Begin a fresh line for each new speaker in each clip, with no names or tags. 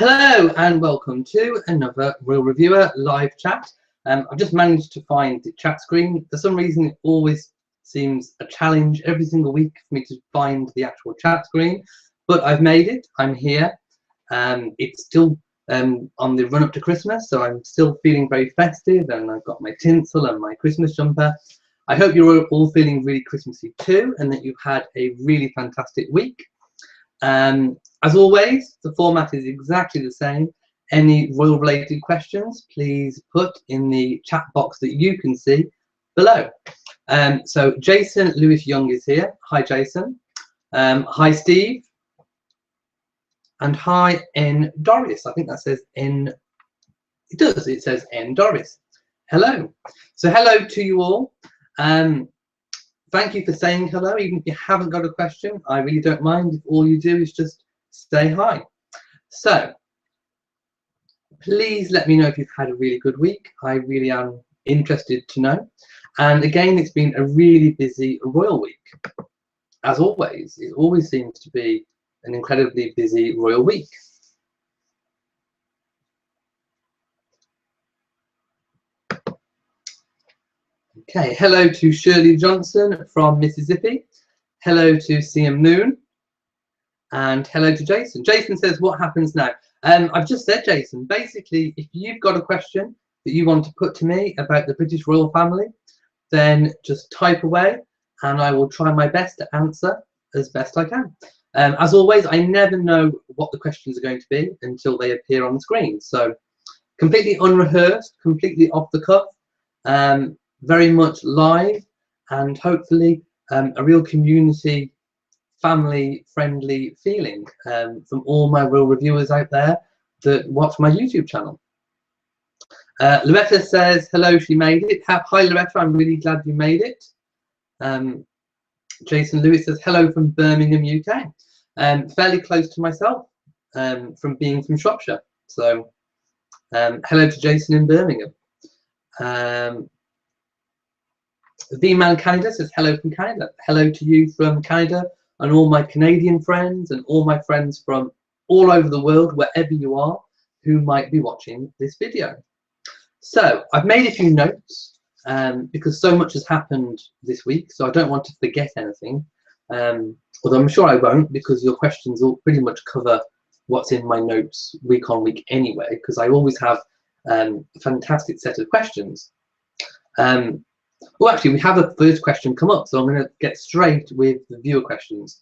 Hello and welcome to another Royal Reviewer live chat. I've just managed to find the chat screen. For some reason it always seems a challenge every single week for me to find the actual chat screen, but I've made it. I'm here. It's still on the run up to Christmas, so I'm still feeling very festive, and I've got my tinsel and my Christmas jumper. I hope you're all feeling really Christmassy too, and that you've had a really fantastic week. As always, the format is exactly the same. Any royal related questions, please put in the chat box that you can see below. So Jason Lewis Young is here. Hi Jason. Hi Steve. And hi N Doris. I think that says N. It does. It says N Doris. Hello. So hello to you all. Thank you for saying hello. Even if you haven't got a question, I really don't mind if all you do is just say hi. So please let me know if you've had a really good week. I really am interested to know. And again, it's been a really busy royal week. As always, it always seems to be an incredibly busy royal week. Okay, hello to Shirley Johnson from Mississippi. Hello to CM Moon. And hello to Jason. Jason says, what happens now? I've just said, Jason, basically, if you've got a question that you want to put to me about the British royal family, then just type away and I will try my best to answer as best I can. As always, I never know what the questions are going to be until they appear on the screen. So completely unrehearsed, completely off the cuff, very much live, and hopefully a real community, family friendly feeling from all my royal reviewers out there that watch my YouTube channel. Loretta says hello, she made it. Hi Loretta, I'm really glad you made it. Jason Lewis says hello from Birmingham, UK. Fairly close to myself from being from Shropshire. So hello to Jason in Birmingham. The Man Canada says hello from Canada. Hello to you from Canada, and all my Canadian friends and all my friends from all over the world, wherever you are, who might be watching this video. So I've made a few notes because so much has happened this week, so I don't want to forget anything. Although I'm sure I won't, because your questions will pretty much cover what's in my notes week on week anyway, because I always have a fantastic set of questions. Well, actually, we have a first question come up, so I'm going to get straight with the viewer questions.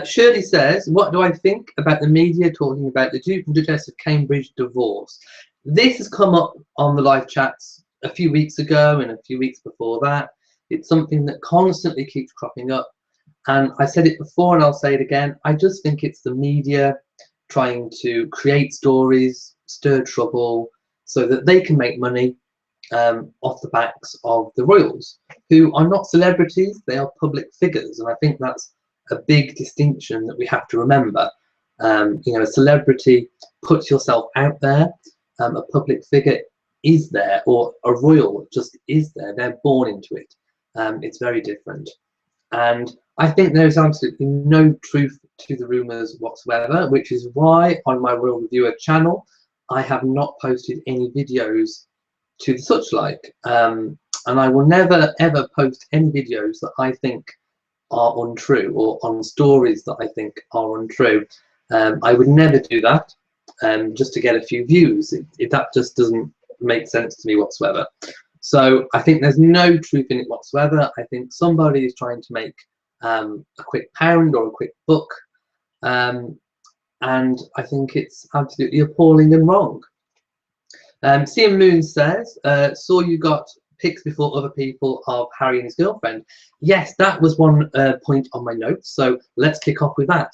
Shirley says, what do I think about the media talking about the Duke and Duchess of Cambridge divorce? This has come up on the live chats a few weeks ago and a few weeks before that. It's something that constantly keeps cropping up. And I said it before and I'll say it again. I just think it's the media trying to create stories, stir trouble, so that they can make money off the backs of the royals, who are not celebrities, they are public figures. And I think that's a big distinction that we have to remember. You know, a celebrity puts yourself out there, a public figure is there, or a royal just is there, they're born into it. It's very different. And I think there's absolutely no truth to the rumours whatsoever, which is why on my Royal Reviewer channel, I have not posted any videos to the such like, and I will never ever post any videos that I think are untrue, or on stories that I think are untrue. I would never do that just to get a few views. That just doesn't make sense to me whatsoever. So I think there's no truth in it whatsoever. I think somebody is trying to make a quick pound or a quick buck, and I think it's absolutely appalling and wrong. CM Moon says, saw you got pics before other people of Harry and his girlfriend. Yes, that was one point on my notes, so let's kick off with that.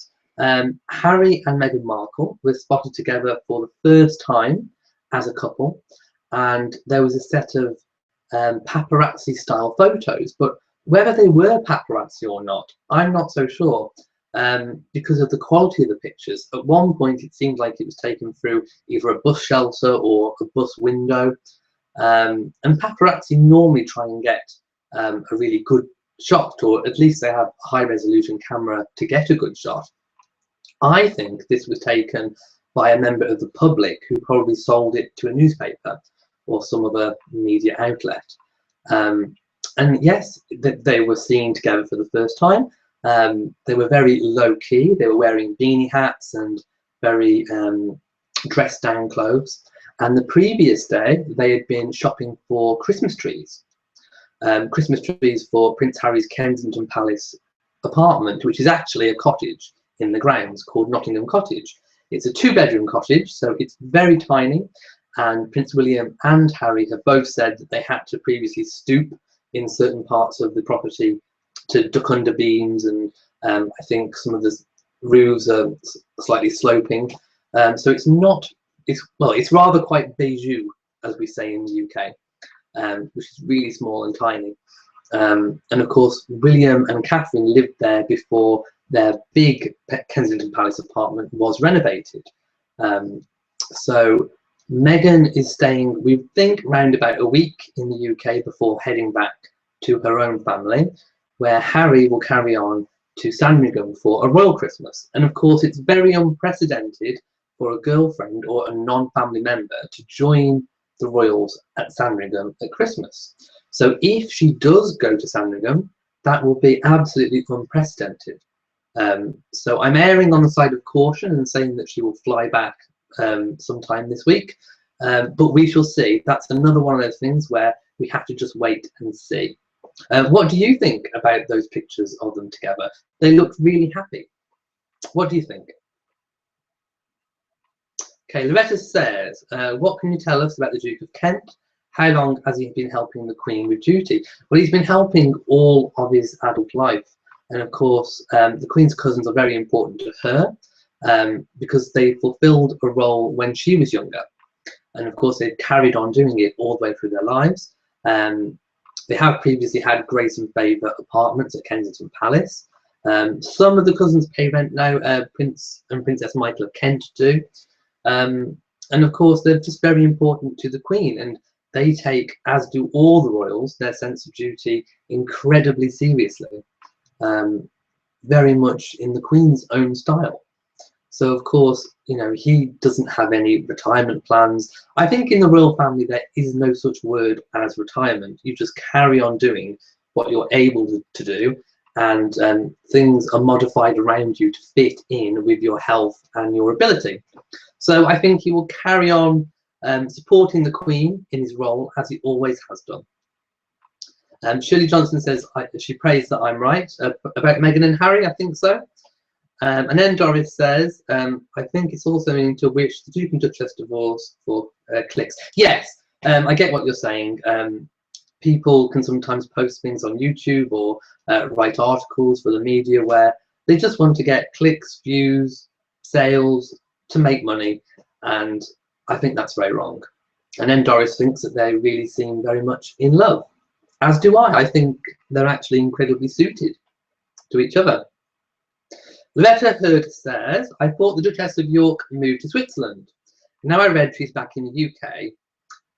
Harry and Meghan Markle were spotted together for the first time as a couple, and there was a set of paparazzi style photos, but whether they were paparazzi or not, I'm not so sure. Because of the quality of the pictures. At one point it seemed like it was taken through either a bus shelter or a bus window, and paparazzi normally try and get a really good shot, or at least they have a high resolution camera to get a good shot. I think this was taken by a member of the public who probably sold it to a newspaper or some other media outlet. And yes, they were seen together for the first time. They were very low-key. They were wearing beanie hats and very dressed down clothes. And the previous day, they had been shopping for Christmas trees. Christmas trees for Prince Harry's Kensington Palace apartment, which is actually a cottage in the grounds called Nottingham Cottage. It's a 2-bedroom cottage, so it's very tiny. And Prince William and Harry have both said that they had to previously stoop in certain parts of the property to duck under beams, and I think some of the roofs are slightly sloping. So it's rather quite bijou, as we say in the UK, which is really small and tiny. And of course, William and Catherine lived there before their big Kensington Palace apartment was renovated. So Meghan is staying, we think, around about a week in the UK before heading back to her own family, where Harry will carry on to Sandringham for a royal Christmas. And of course, it's very unprecedented for a girlfriend or a non-family member to join the royals at Sandringham at Christmas. So if she does go to Sandringham, that will be absolutely unprecedented. So I'm erring on the side of caution and saying that she will fly back sometime this week, but we shall see. That's another one of those things where we have to just wait and see. What do you think about those pictures of them together? They look really happy. What do you think? Okay, Loretta says, what can you tell us about the Duke of Kent? How long has he been helping the Queen with duty? Well, he's been helping all of his adult life. And of course, the Queen's cousins are very important to her because they fulfilled a role when she was younger. And of course, they've carried on doing it all the way through their lives. They have previously had grace and favour apartments at Kensington Palace. Some of the cousins pay rent now, Prince and Princess Michael of Kent do. And of course, they're just very important to the Queen, and they take, as do all the royals, their sense of duty incredibly seriously, very much in the Queen's own style. So of course, you know, he doesn't have any retirement plans. I think in the royal family there is no such word as retirement. You just carry on doing what you're able to do, and things are modified around you to fit in with your health and your ability. So I think he will carry on supporting the Queen in his role as he always has done. Shirley Johnson says she prays that I'm right about Meghan and Harry. I think so. And then Doris says, I think it's also meaning to wish the Duke and Duchess divorce for clicks. Yes, I get what you're saying. People can sometimes post things on YouTube or write articles for the media where they just want to get clicks, views, sales, to make money. And I think that's very wrong. And then Doris thinks that they really seem very much in love, as do I. I think they're actually incredibly suited to each other. Loretta Heard says, I thought the Duchess of York moved to Switzerland. Now I read she's back in the UK,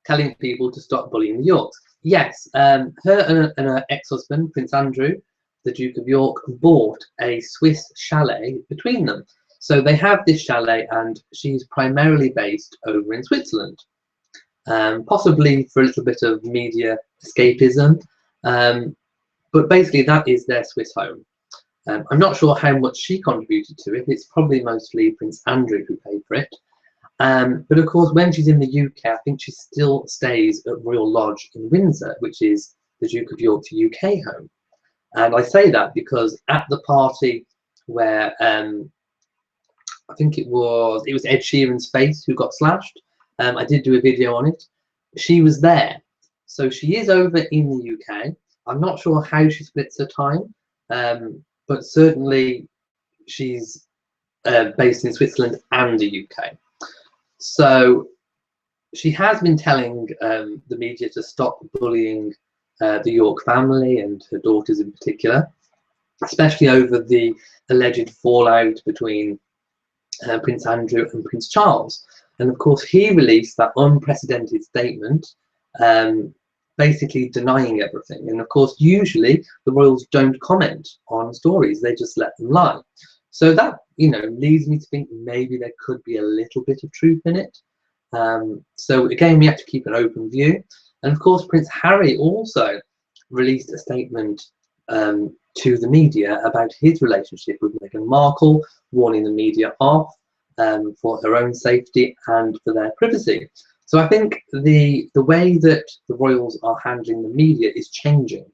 telling people to stop bullying the Yorks. Yes, her and her ex-husband, Prince Andrew, the Duke of York, bought a Swiss chalet between them. So they have this chalet, and she's primarily based over in Switzerland, possibly for a little bit of media escapism. But basically, that is their Swiss home. I'm not sure how much she contributed to it. It's probably mostly Prince Andrew who paid for it. But of course, when she's in the UK, I think she still stays at Royal Lodge in Windsor, which is the Duke of York's UK home. And I say that because at the party where I think it was Ed Sheeran's face who got slashed, I did do a video on it. She was there. So she is over in the UK. I'm not sure how she splits her time. But certainly she's based in Switzerland and the UK. So she has been telling the media to stop bullying the York family and her daughters in particular, especially over the alleged fallout between Prince Andrew and Prince Charles. And of course, he released that unprecedented statement basically denying everything. And of course, usually the royals don't comment on stories, they just let them lie. So that, you know, leads me to think maybe there could be a little bit of truth in it. So again, we have to keep an open view. And of course, Prince Harry also released a statement to the media about his relationship with Meghan Markle, warning the media off for her own safety and for their privacy. So I think the way that the royals are handling the media is changing,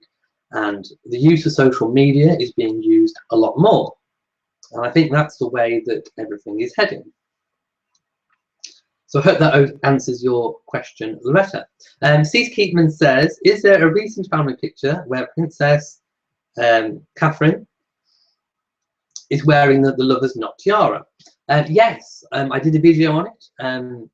and the use of social media is being used a lot more. And I think that's the way that everything is heading. So I hope that answers your question, Loretta. Cease Keatman says, is there a recent family picture where Princess Catherine is wearing the lover's knot tiara? Yes, I did a video on it.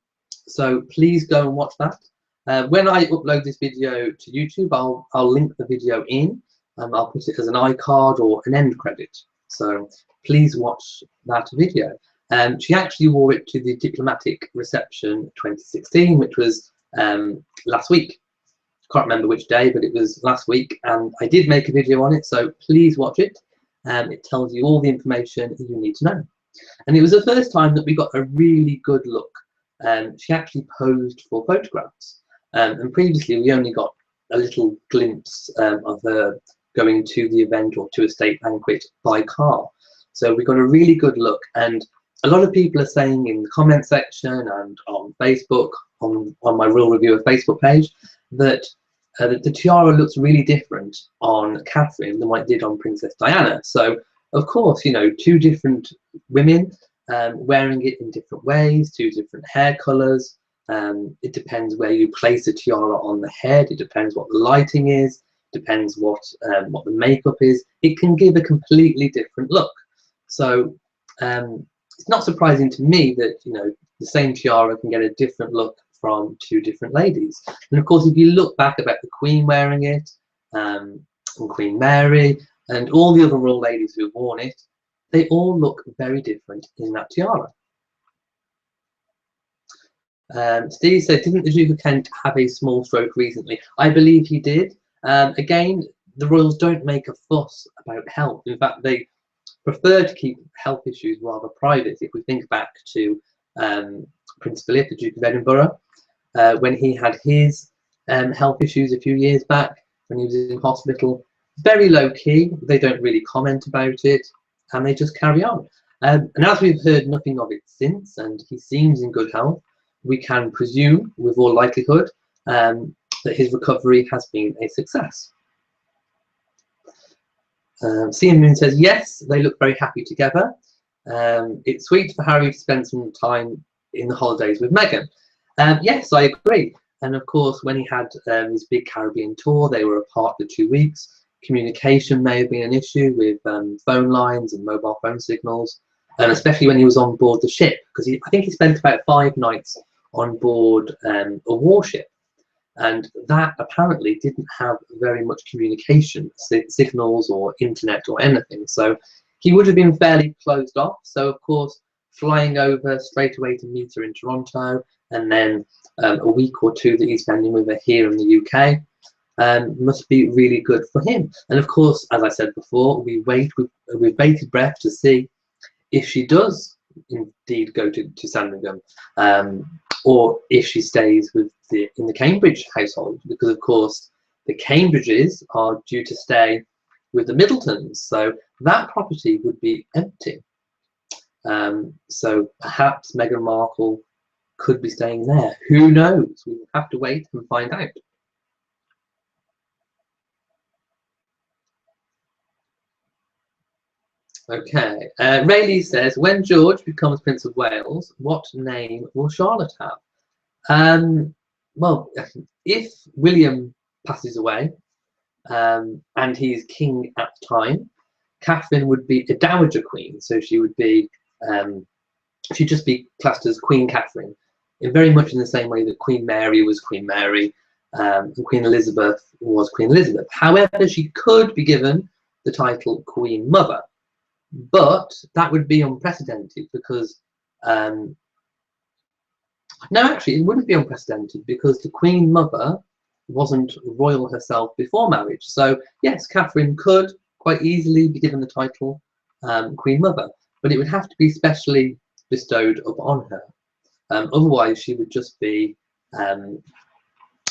So please go and watch that. When I upload this video to YouTube, I'll link the video in. I'll put it as an iCard or an end credit. So please watch that video. She actually wore it to the diplomatic reception 2016, which was last week. Can't remember which day, but it was last week, and I did make a video on it, so please watch it. It tells you all the information you need to know. And it was the first time that we got a really good look. She actually posed for photographs, and previously we only got a little glimpse of her going to the event or to a state banquet by car. So we got a really good look, and a lot of people are saying in the comment section and on Facebook, on my Royal Reviewer Facebook page, that the tiara looks really different on Catherine than what it did on Princess Diana. So, of course, you know, two different women wearing it in different ways, two different hair colours. It depends where you place the tiara on the head. It depends what the lighting is. Depends what the makeup is. It can give a completely different look. So it's not surprising to me that, you know, the same tiara can get a different look from two different ladies. And of course, if you look back about the Queen wearing it, and Queen Mary, and all the other royal ladies who've worn it, they all look very different in that tiara. Steve said, didn't the Duke of Kent have a small stroke recently? I believe he did. Again, the royals don't make a fuss about health. In fact, they prefer to keep health issues rather private. If we think back to Prince Philip, the Duke of Edinburgh, when he had his health issues a few years back, when he was in hospital, very low key. They don't really comment about it, and they just carry on. And as we've heard nothing of it since, and he seems in good health, we can presume with all likelihood that his recovery has been a success. Cian Moon says, yes, they look very happy together. It's sweet for Harry to spend some time in the holidays with Meghan. Yes, I agree. And of course, when he had his big Caribbean tour, they were apart for 2 weeks. Communication may have been an issue with phone lines and mobile phone signals, and especially when he was on board the ship, because I think he spent about 5 nights on board a warship. And that apparently didn't have very much communication, signals or internet or anything. So he would have been fairly closed off. So of course, flying over straight away to meet her in Toronto, and then a week or 2 that he's spending with her here in the UK must be really good for him. And of course, as I said before, we wait with bated breath to see if she does indeed go to Sandringham, or if she stays in the Cambridge household, because of course the Cambridges are due to stay with the Middletons, so that property would be empty. So perhaps Meghan Markle could be staying there. Who knows? We'll have to wait and find out. Okay, Rayleigh says, when George becomes Prince of Wales, what name will Charlotte have? Well, if William passes away and he's king at the time, Catherine would be a dowager queen, so she would be she'd just be classed as Queen Catherine, very much in the same way that Queen Mary was Queen Mary and Queen Elizabeth was Queen Elizabeth. However, she could be given the title Queen Mother, but that would be unprecedented because no, actually, it wouldn't be unprecedented because the Queen Mother wasn't royal herself before marriage. So yes, Catherine could quite easily be given the title Queen Mother. but it would have to be specially bestowed upon her. Otherwise, she would just be,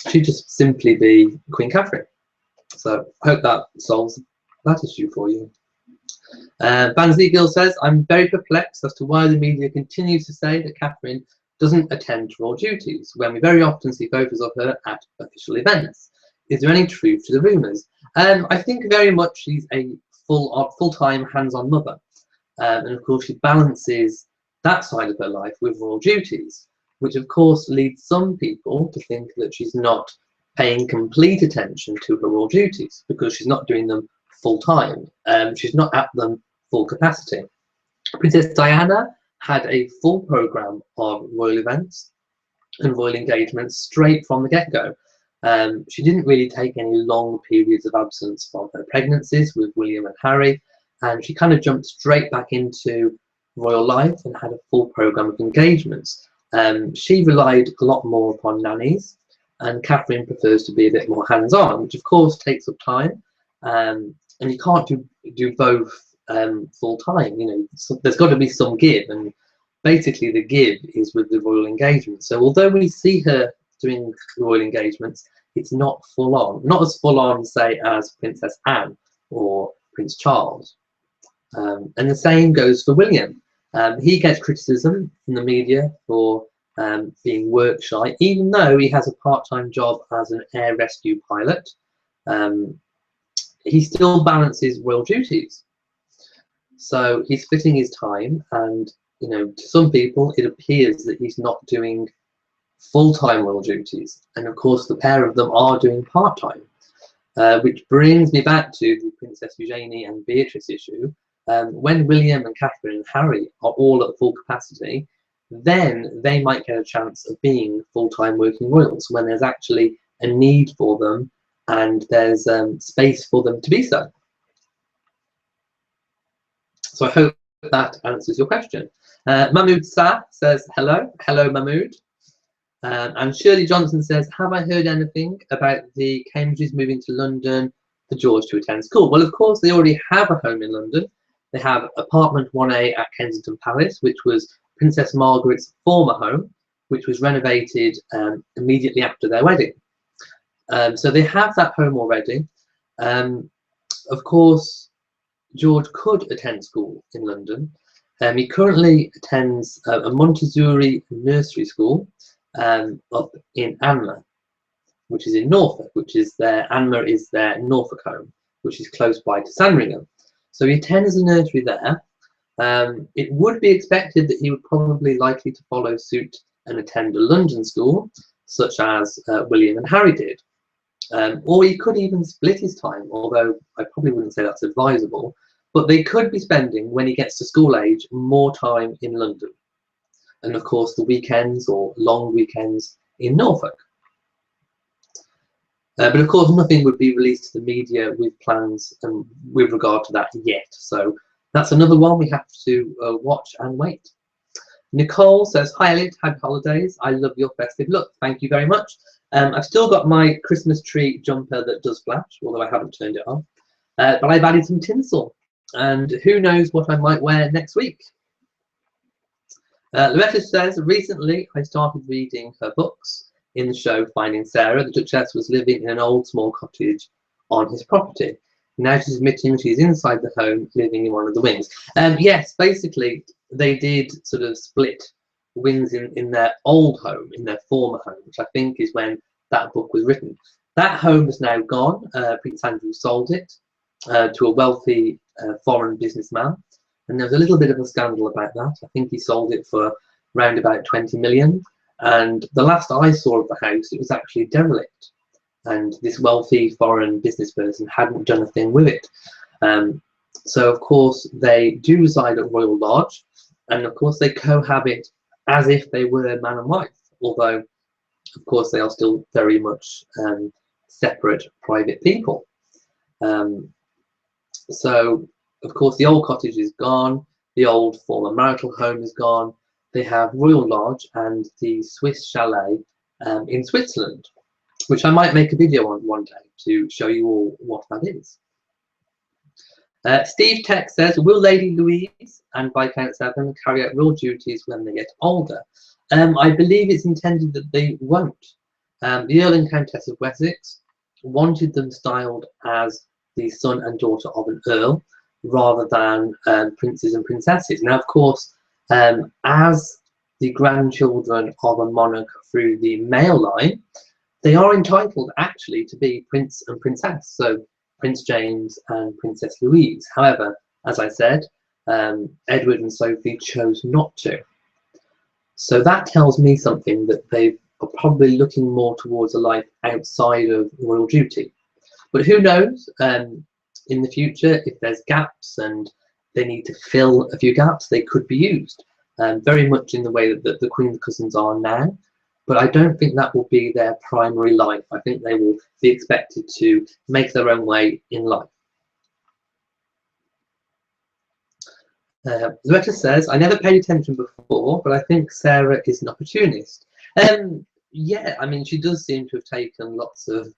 she'd just simply be Queen Catherine. So I hope that solves that issue for you. Banzigil says, I'm very perplexed as to why the media continues to say that Catherine doesn't attend royal duties when we very often see photos of her at official events. Is there any truth to the rumours? I think very much she's a full-time hands-on mother. And of course she balances that side of her life with royal duties, which of course leads some people to think that she's not paying complete attention to her royal duties because she's not doing them full-time. She's not at them full capacity. Princess Diana had a full programme of royal events and royal engagements straight from the get-go. She didn't really take any long periods of absence from her pregnancies with William and Harry, and she kind of jumped straight back into royal life and had a full programme of engagements. She relied a lot more upon nannies, and Catherine prefers to be a bit more hands-on, which of course takes up time, and you can't do both full-time. You know, so there's got to be some give, and basically the give is with the royal engagement. So although we see her doing royal engagements, it's not full-on, not as full-on, say, as Princess Anne or Prince Charles. And the same goes for William. He gets criticism from the media for being work shy, even though he has a part-time job as an air rescue pilot. He still balances royal duties. So he's splitting his time, and you know, to some people it appears that he's not doing full-time royal duties, and of course the pair of them are doing part-time, which brings me back to the Princess Eugenie and Beatrice issue. When William and Catherine and Harry are all at full capacity, then they might get a chance of being full-time working royals when there's actually a need for them and there's space for them to be so. So I hope that answers your question. Mahmood Sa says hello. Hello, Mahmood. And Shirley Johnson says, have I heard anything about the Cambridges moving to London for George to attend school? Well, of course, they already have a home in London. They have apartment 1A at Kensington Palace, which was Princess Margaret's former home, which was renovated immediately after their wedding. So they have that home already. Of course, George could attend school in London. He currently attends a Montessori nursery school up in Anmer, which is in Norfolk, which is Anmer is their Norfolk home, which is close by to Sandringham. So he attends a nursery there. It would be expected that he would probably likely to follow suit and attend a London school, such as William and Harry did. Or he could even split his time, although I probably wouldn't say that's advisable, but they could be spending, when he gets to school age, more time in London. And of course the weekends or long weekends in Norfolk. But of course nothing would be released to the media with plans with regard to that yet. So that's another one we have to watch and wait. Nicole says, hi Elliot, happy holidays. I love your festive look. Thank you very much. I've still got my Christmas tree jumper that does flash, although I haven't turned it on. But I've added some tinsel, and who knows what I might wear next week. Loretta says, recently I started reading her books. In the show Finding Sarah, the Duchess was living in an old small cottage on his property. Now she's admitting she's inside the home, living in one of the wings. Yes, basically they did sort of split wings in their old home, in their former home, which I think is when that book was written. That home is now gone. Prince Andrew sold it to a wealthy foreign businessman, and there was a little bit of a scandal about that. I think he sold it for around about 20 million, and the last I saw of the house, it was actually derelict, and this wealthy foreign business person hadn't done a thing with it. So of course they do reside at Royal Lodge, and of course they cohabit as if they were man and wife, although of course they are still very much separate private people. So of course the old cottage is gone, the old former marital home is gone. They have Royal Lodge and the Swiss chalet in Switzerland, which I might make a video on one day to show you all what that is. Steve Tech says, will Lady Louise and Viscount Severn carry out royal duties when they get older? I believe it's intended that they won't. The Earl and Countess of Wessex wanted them styled as the son and daughter of an earl rather than princes and princesses. Now, of course, as the grandchildren of a monarch through the male line, they are entitled actually to be prince and princess. So Prince James and Princess Louise. However, as I said, Edward and Sophie chose not to. So that tells me something, that they are probably looking more towards a life outside of royal duty. But who knows, in the future, if there's gaps and they need to fill a few gaps, they could be used, very much in the way that the Queen's cousins are now. But I don't think that will be their primary life. I think they will be expected to make their own way in life. Loretta says, I never paid attention before, but I think Sarah is an opportunist. Yeah, I mean, she does seem to have taken lots of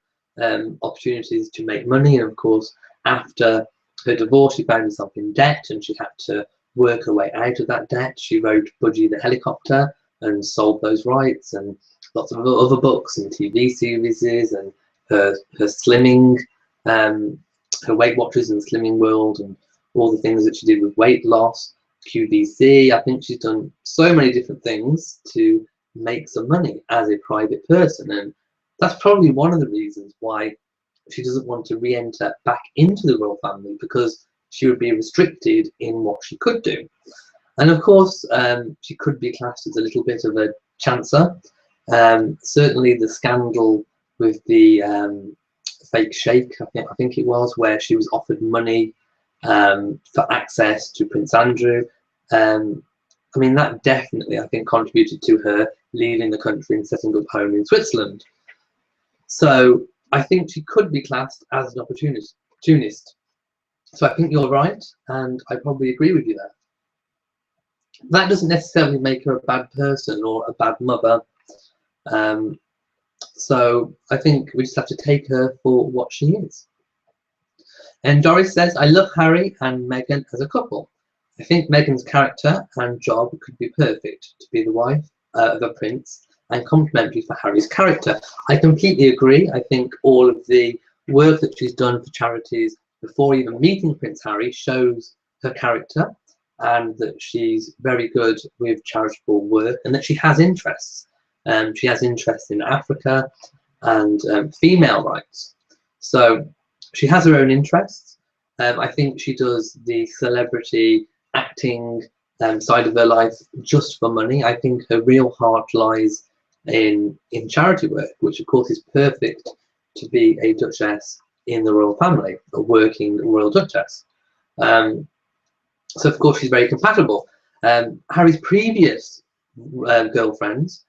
opportunities to make money. And of course, after her divorce, she found herself in debt and she had to work her way out of that debt. She wrote Budgie the Helicopter and sold those rights, and lots of other books and TV series, and her slimming, her Weight Watchers and Slimming World, and all the things that she did with weight loss, QVC. I think she's done so many different things to make some money as a private person, and that's probably one of the reasons why she doesn't want to re-enter back into the royal family, because she would be restricted in what she could do. And of course, she could be classed as a little bit of a chancer. Certainly the scandal with the fake shake, I think it was, where she was offered money for access to Prince Andrew. I mean, that definitely, I think, contributed to her leaving the country and setting up home in Switzerland. So I think she could be classed as an opportunist. So I think you're right, and I probably agree with you there. That doesn't necessarily make her a bad person or a bad mother. So I think we just have to take her for what she is. And Doris says, I love Harry and Meghan as a couple. I think Meghan's character and job could be perfect to be the wife of a prince, and complementary for Harry's character. I completely agree. I think all of the work that she's done for charities before even meeting Prince Harry shows her character, and that she's very good with charitable work, and that she has interests. She has interests in Africa and female rights. So she has her own interests. I think she does the celebrity acting side of her life just for money. I think her real heart lies in charity work, which of course is perfect to be a duchess in the royal family, a working royal duchess. So of course she's very compatible. Harry's previous girlfriends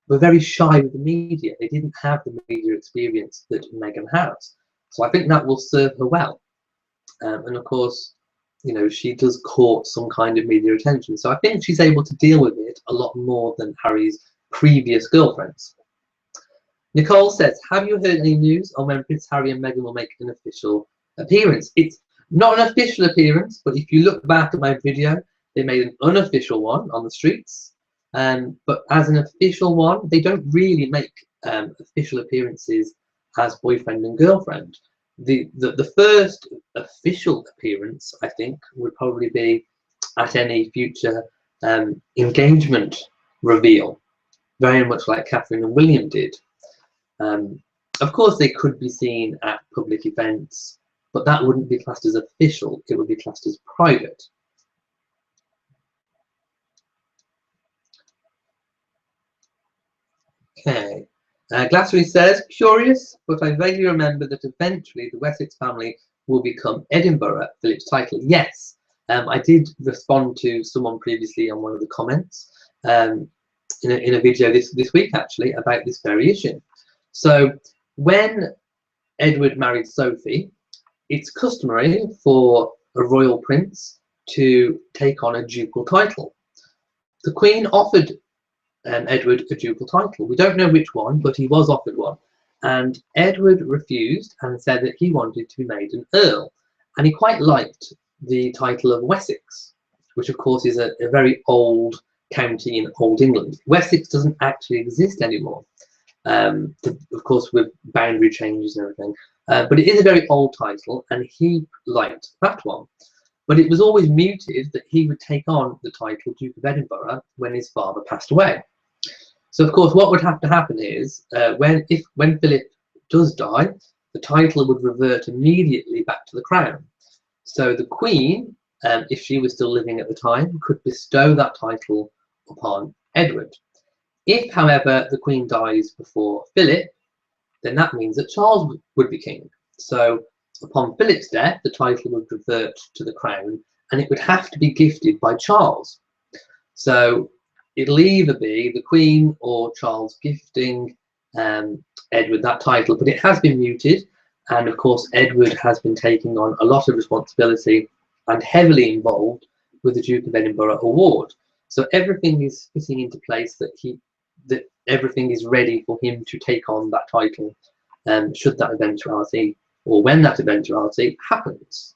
were very shy with the media. They didn't have the media experience that Meghan has. So I think that will serve her well. And of course, you know, she does court some kind of media attention. So I think she's able to deal with it a lot more than Harry's previous girlfriends. Nicole says, have you heard any news on when Prince Harry and Meghan will make an official appearance? It's not an official appearance, but if you look back at my video, they made an unofficial one on the streets. But as an official one, they don't really make official appearances as boyfriend and girlfriend. The first official appearance, I think, would probably be at any future engagement reveal, very much like Catherine and William did. Of course, they could be seen at public events, but that wouldn't be classed as official. It would be classed as private. Okay. Glassery says, curious, but I vaguely remember that eventually the Wessex family will become Edinburgh Philip's title. Yes, I did respond to someone previously on one of the comments in a video this week, actually, about this very issue. So when Edward married Sophie, it's customary for a royal prince to take on a ducal title. The Queen offered Edward a ducal title. We don't know which one, but he was offered one. And Edward refused and said that he wanted to be made an earl. and he quite liked the title of Wessex, which of course is a very old county in Old England. Wessex doesn't actually exist anymore, of course with boundary changes and everything, but it is a very old title, and he liked that one. But it was always mooted that he would take on the title Duke of Edinburgh when his father passed away. So of course what would have to happen is when Philip does die, the title would revert immediately back to the crown. So the Queen, if she was still living at the time, could bestow that title upon Edward. If, however, the Queen dies before Philip, then that means that Charles would be king. So upon Philip's death, the title would revert to the crown, and it would have to be gifted by Charles. So it'll either be the Queen or Charles gifting Edward that title, but it has been mooted, and of course Edward has been taking on a lot of responsibility and heavily involved with the Duke of Edinburgh award. So everything is fitting into place that everything is ready for him to take on that title, should that eventuality, or when that eventuality happens.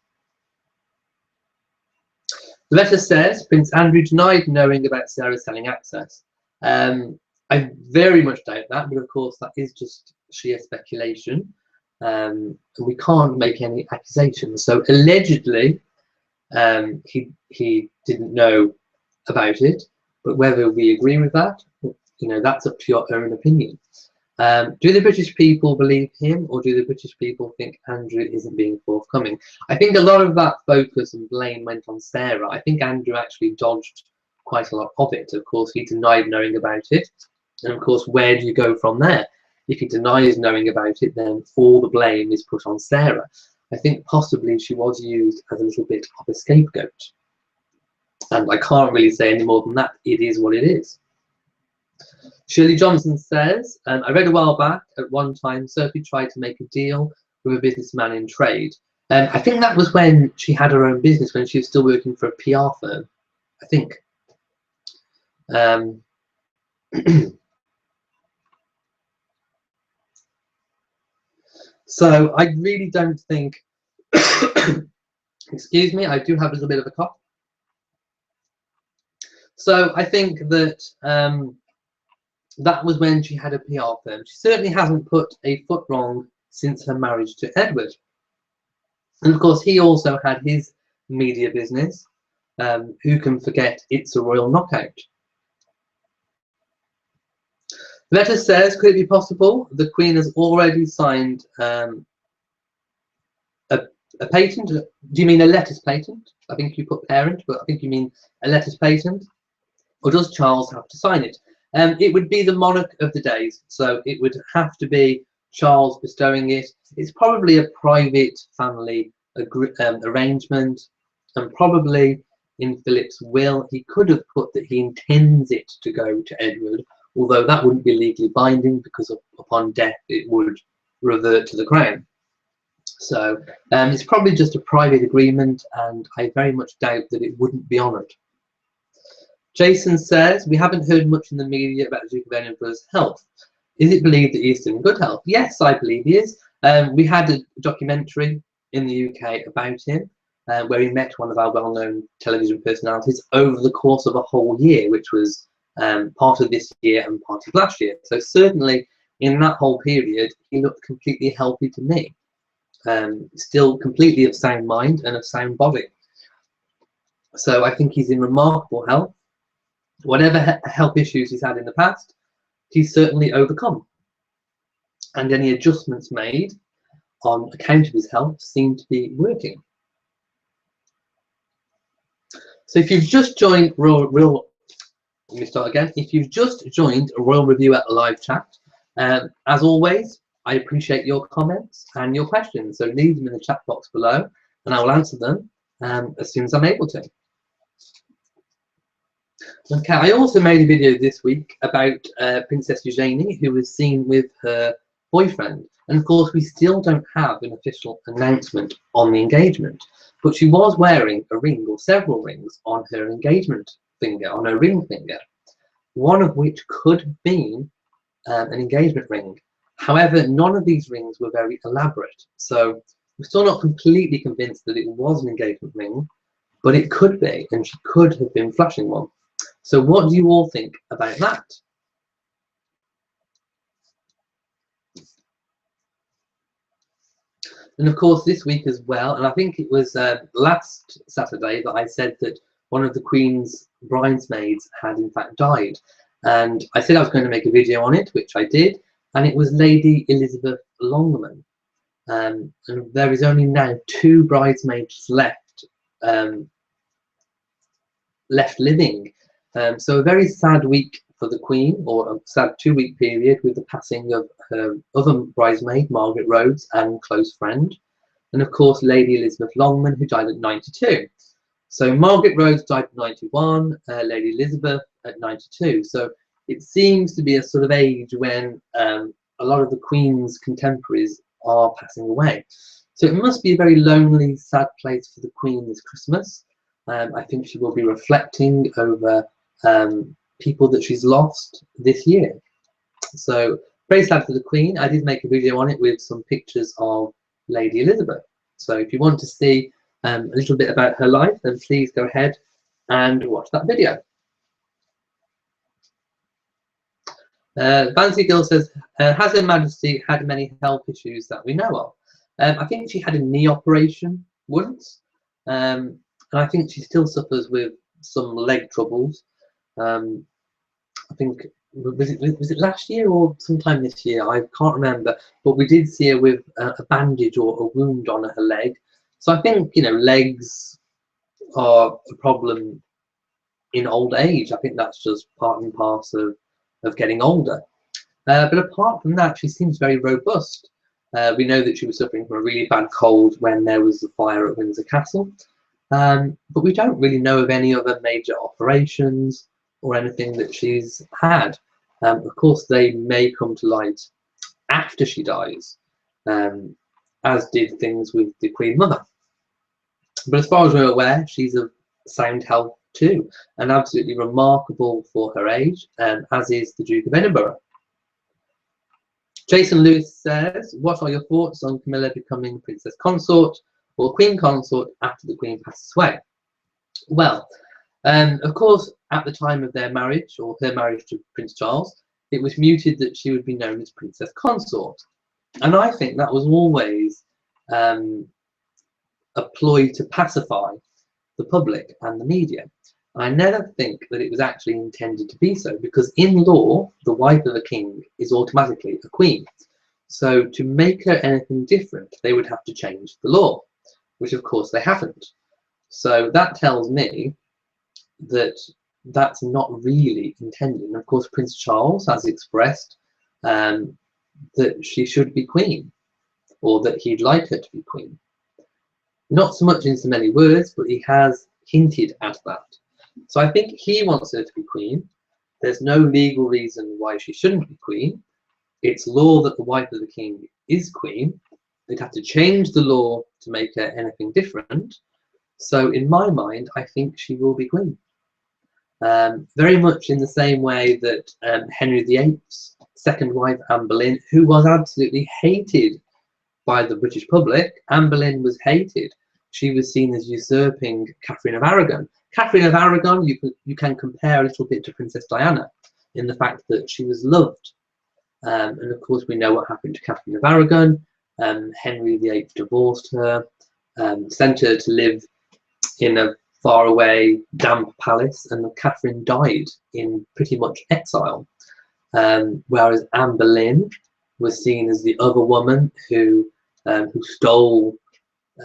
The letter says Prince Andrew denied knowing about Sarah selling access. I very much doubt that, but of course that is just sheer speculation. And we can't make any accusations. So allegedly, he didn't know about it, but whether we agree with that, you know, that's up to your own opinion. Do the British people believe him, or do the British people think Andrew isn't being forthcoming? I think a lot of that focus and blame went on Sarah. I think Andrew actually dodged quite a lot of it. Of course, he denied knowing about it. And of course, where do you go from there? If he denies knowing about it, then all the blame is put on Sarah. I think possibly she was used as a little bit of a scapegoat. And I can't really say any more than that. It is what it is. Shirley Johnson says, I read a while back, at one time, Sophie tried to make a deal with a businessman in trade. I think that was when she had her own business, when she was still working for a PR firm, I think. So I really don't think, excuse me, I do have a little bit of a cough. So I think that that was when she had a PR firm. She certainly hasn't put a foot wrong since her marriage to Edward. And of course, he also had his media business. Who can forget It's a Royal Knockout? The letter says, could it be possible the Queen has already signed a patent? Do you mean a letters patent? I think you put parent, but I think you mean a letters patent. Or does Charles have to sign it? It would be the monarch of the days, so it would have to be Charles bestowing it. It's probably a private family arrangement, and probably in Philip's will he could have put that he intends it to go to Edward, although that wouldn't be legally binding because upon death it would revert to the crown. So it's probably just a private agreement, and I very much doubt that it wouldn't be honoured. Jason says, we haven't heard much in the media about Duke of Edinburgh's health. Is it believed that he is still in good health? Yes, I believe he is. We had a documentary in the UK about him, where he met one of our well-known television personalities over the course of a whole year, which was part of this year and part of last year. So certainly in that whole period, he looked completely healthy to me. Still completely of sound mind and of sound body. So I think he's in remarkable health. Whatever health issues he's had in the past, he's certainly overcome. And any adjustments made on account of his health seem to be working. So if you've just joined let me start again. If you've just joined a Royal Review at the live chat, as always, I appreciate your comments and your questions. So leave them in the chat box below, and I will answer them as soon as I'm able to. Okay, I also made a video this week about Princess Eugenie, who was seen with her boyfriend. And of course, we still don't have an official announcement on the engagement, but she was wearing a ring or several rings on her engagement finger, on her ring finger, one of which could have been an engagement ring. However, none of these rings were very elaborate. So We're still not completely convinced that it was an engagement ring, but it could be, and she could have been flashing one. So what do you all think about that? And of course this week as well, and I think it was last Saturday that I said that one of the Queen's bridesmaids had in fact died. And I said I was going to make a video on it, which I did, and it was Lady Elizabeth Longman. And there is only now 2 bridesmaids left living. So a very sad week for the Queen, or a sad 2-week period with the passing of her other bridesmaid, Margaret Rhodes, and close friend. And of course, Lady Elizabeth Longman, who died at 92. So Margaret Rhodes died at 91, Lady Elizabeth at 92. So it seems to be a sort of age when a lot of the Queen's contemporaries are passing away. So it must be a very lonely, sad place for the Queen this Christmas. I think she will be reflecting over people that she's lost this year. So very sad for the Queen. I did make a video on it with some pictures of Lady Elizabeth. So if you want to see a little bit about her life, then please go ahead and watch that video. Fancy Girl says, has Her Majesty had many health issues that we know of? I think she had a knee operation once, and I think she still suffers with some leg troubles. I think, was it last year or sometime this year? I can't remember, but we did see her with a bandage or a wound on her leg. So I think, you know, legs are a problem in old age. I think that's just part and parcel of getting older. But apart from that, she seems very robust. We know that she was suffering from a really bad cold when there was a fire at Windsor Castle. But we don't really know of any other major operations or anything that she's had. Of course, they may come to light after she dies, as did things with the Queen Mother. But as far as we're aware, she's of sound health too, and absolutely remarkable for her age, as is the Duke of Edinburgh. Jason Lewis says, what are your thoughts on Camilla becoming Princess Consort or Queen Consort after the Queen passes away? Well, of course, at the time of their marriage, or her marriage to Prince Charles, it was mooted that she would be known as Princess Consort. And I think that was always a ploy to pacify the public and the media. I never think that it was actually intended to be so, because in law, the wife of a king is automatically a queen. So to make her anything different, they would have to change the law, which of course they haven't. So that tells me that that's not really intended. And of course, Prince Charles has expressed that she should be queen, or that he'd like her to be queen. Not so much in so many words, but he has hinted at that. So I think he wants her to be queen. There's no legal reason why she shouldn't be queen. It's law that the wife of the king is queen. They'd have to change the law to make her anything different. So in my mind, I think she will be queen. Very much in the same way that Henry VIII's second wife, Anne Boleyn, who was absolutely hated by the British public. Anne Boleyn was hated. She was seen as usurping Catherine of Aragon. Catherine of Aragon, you can compare a little bit to Princess Diana in the fact that she was loved. And of course, we know what happened to Catherine of Aragon. Henry VIII divorced her, sent her to live in a faraway, damp palace, and Catherine died in pretty much exile. Whereas Anne Boleyn was seen as the other woman who stole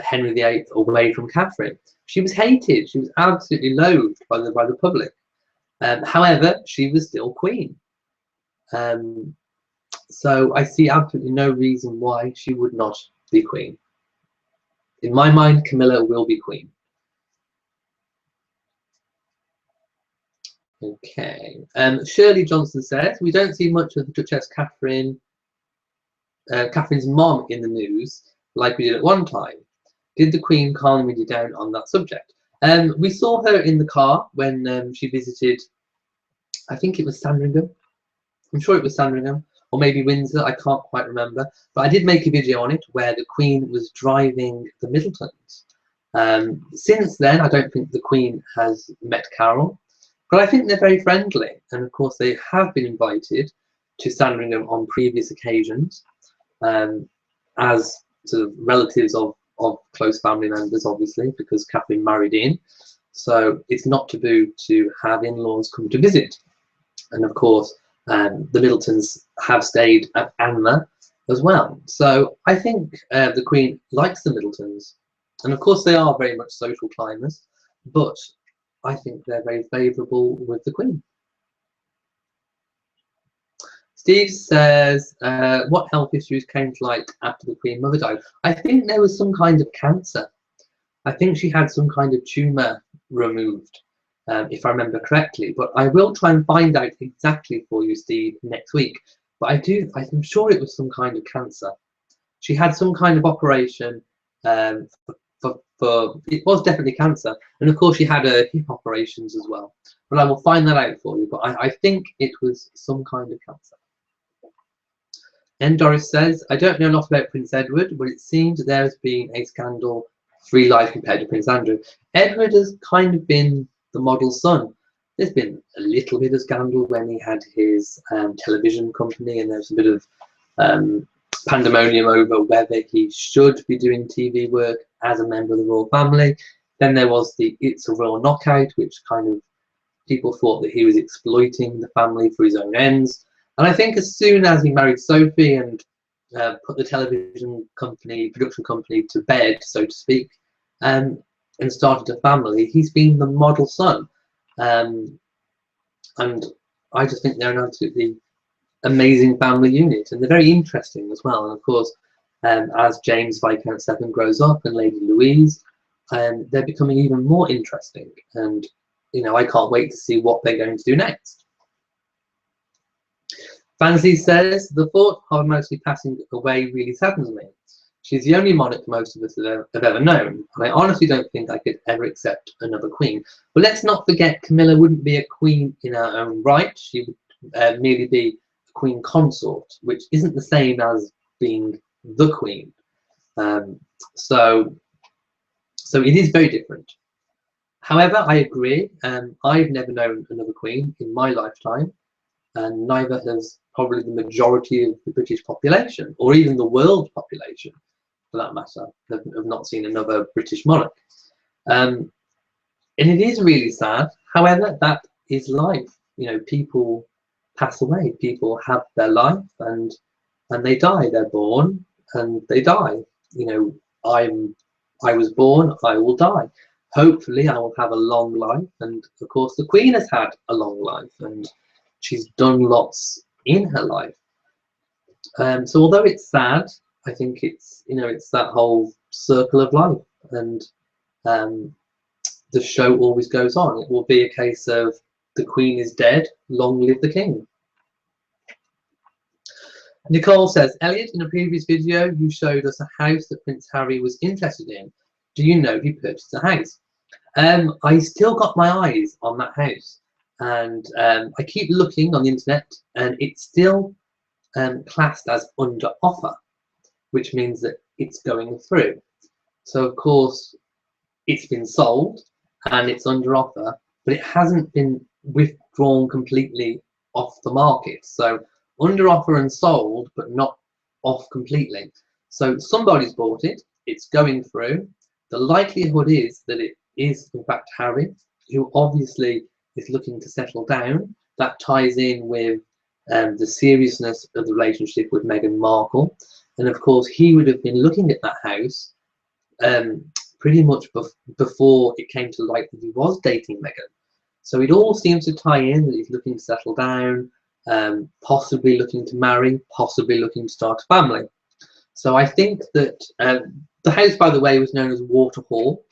Henry VIII away from Catherine. She was hated. She was absolutely loathed by the public. However, she was still queen. So I see absolutely no reason why she would not be queen. In my mind, Camilla will be queen. Okay. Shirley Johnson says, we don't see much of the Duchess Catherine's mom in the news like we did at one time. Did the Queen calm me down on that subject? We saw her in the car when she visited, I think it was Sandringham. I'm sure it was Sandringham, or maybe Windsor, I can't quite remember. But I did make a video on it where the Queen was driving the Middletons. Since then, I don't think the Queen has met Carol, but I think they're very friendly. And of course, they have been invited to Sandringham on previous occasions as sort of relatives of close family members, obviously, because Catherine married in. So it's not taboo to have in-laws come to visit. And of course, the Middletons have stayed at Anma as well. So I think the Queen likes the Middletons. And of course, they are very much social climbers, but I think they're very favourable with the Queen. Steve says, what health issues came to light after the Queen Mother died? I think there was some kind of cancer. I think she had some kind of tumour removed, if I remember correctly. But I will try and find out exactly for you, Steve, next week. But I'm sure it was some kind of cancer. She had some kind of operation it was definitely cancer. And of course, she had hip operations as well. But I will find that out for you. But I think it was some kind of cancer. And Doris says, I don't know a lot about Prince Edward, but it seems there has been a scandal-free life compared to Prince Andrew. Edward has kind of been the model son. There's been a little bit of scandal when he had his television company, and there's a bit of pandemonium over whether he should be doing TV work as a member of the royal family. Then there was the It's a Royal Knockout, which kind of people thought that he was exploiting the family for his own ends. And I think as soon as he married Sophie and put the television company, production company to bed, so to speak, and started a family, he's been the model son. And I just think they're an absolutely amazing family unit, and they're very interesting as well. And of course, as James Viscount Severn grows up and Lady Louise, they're becoming even more interesting. And you know, I can't wait to see what they're going to do next. Fancy says, the thought of her mostly passing away really saddens me. She's the only monarch most of us have ever known, and I honestly don't think I could ever accept another queen. But let's not forget, Camilla wouldn't be a queen in her own right. She would merely be a queen consort, which isn't the same as being the queen. So it is very different. However, I agree. I've never known another queen in my lifetime, and neither has probably the majority of the British population, or even the world population, for that matter, have not seen another British monarch. And it is really sad. However, that is life. You know, people pass away. People have their life, and they die. They're born and they die. You know, I was born. I will die. Hopefully, I will have a long life. And of course, the Queen has had a long life, and she's done lots in her life. So although it's sad, I think it's, you know, it's that whole circle of life, and the show always goes on. It will be a case of the Queen is dead, long live the King. Nicole says, Elliot, in a previous video, you showed us a house that Prince Harry was interested in. Do you know he purchased a house? I still got my eyes on that house, and I keep looking on the internet, and it's still classed as under offer, which means that it's going through. So of course it's been sold and it's under offer, but it hasn't been withdrawn completely off the market. So under offer and sold, but not off completely. So somebody's bought it, it's going through. The likelihood is that it is in fact Harry, who obviously is looking to settle down. That ties in with the seriousness of the relationship with Meghan Markle. And of course, he would have been looking at that house pretty much before it came to light that he was dating Meghan. So it all seems to tie in that he's looking to settle down, possibly looking to marry, possibly looking to start a family. So I think that the house, by the way, was known as Waterhall,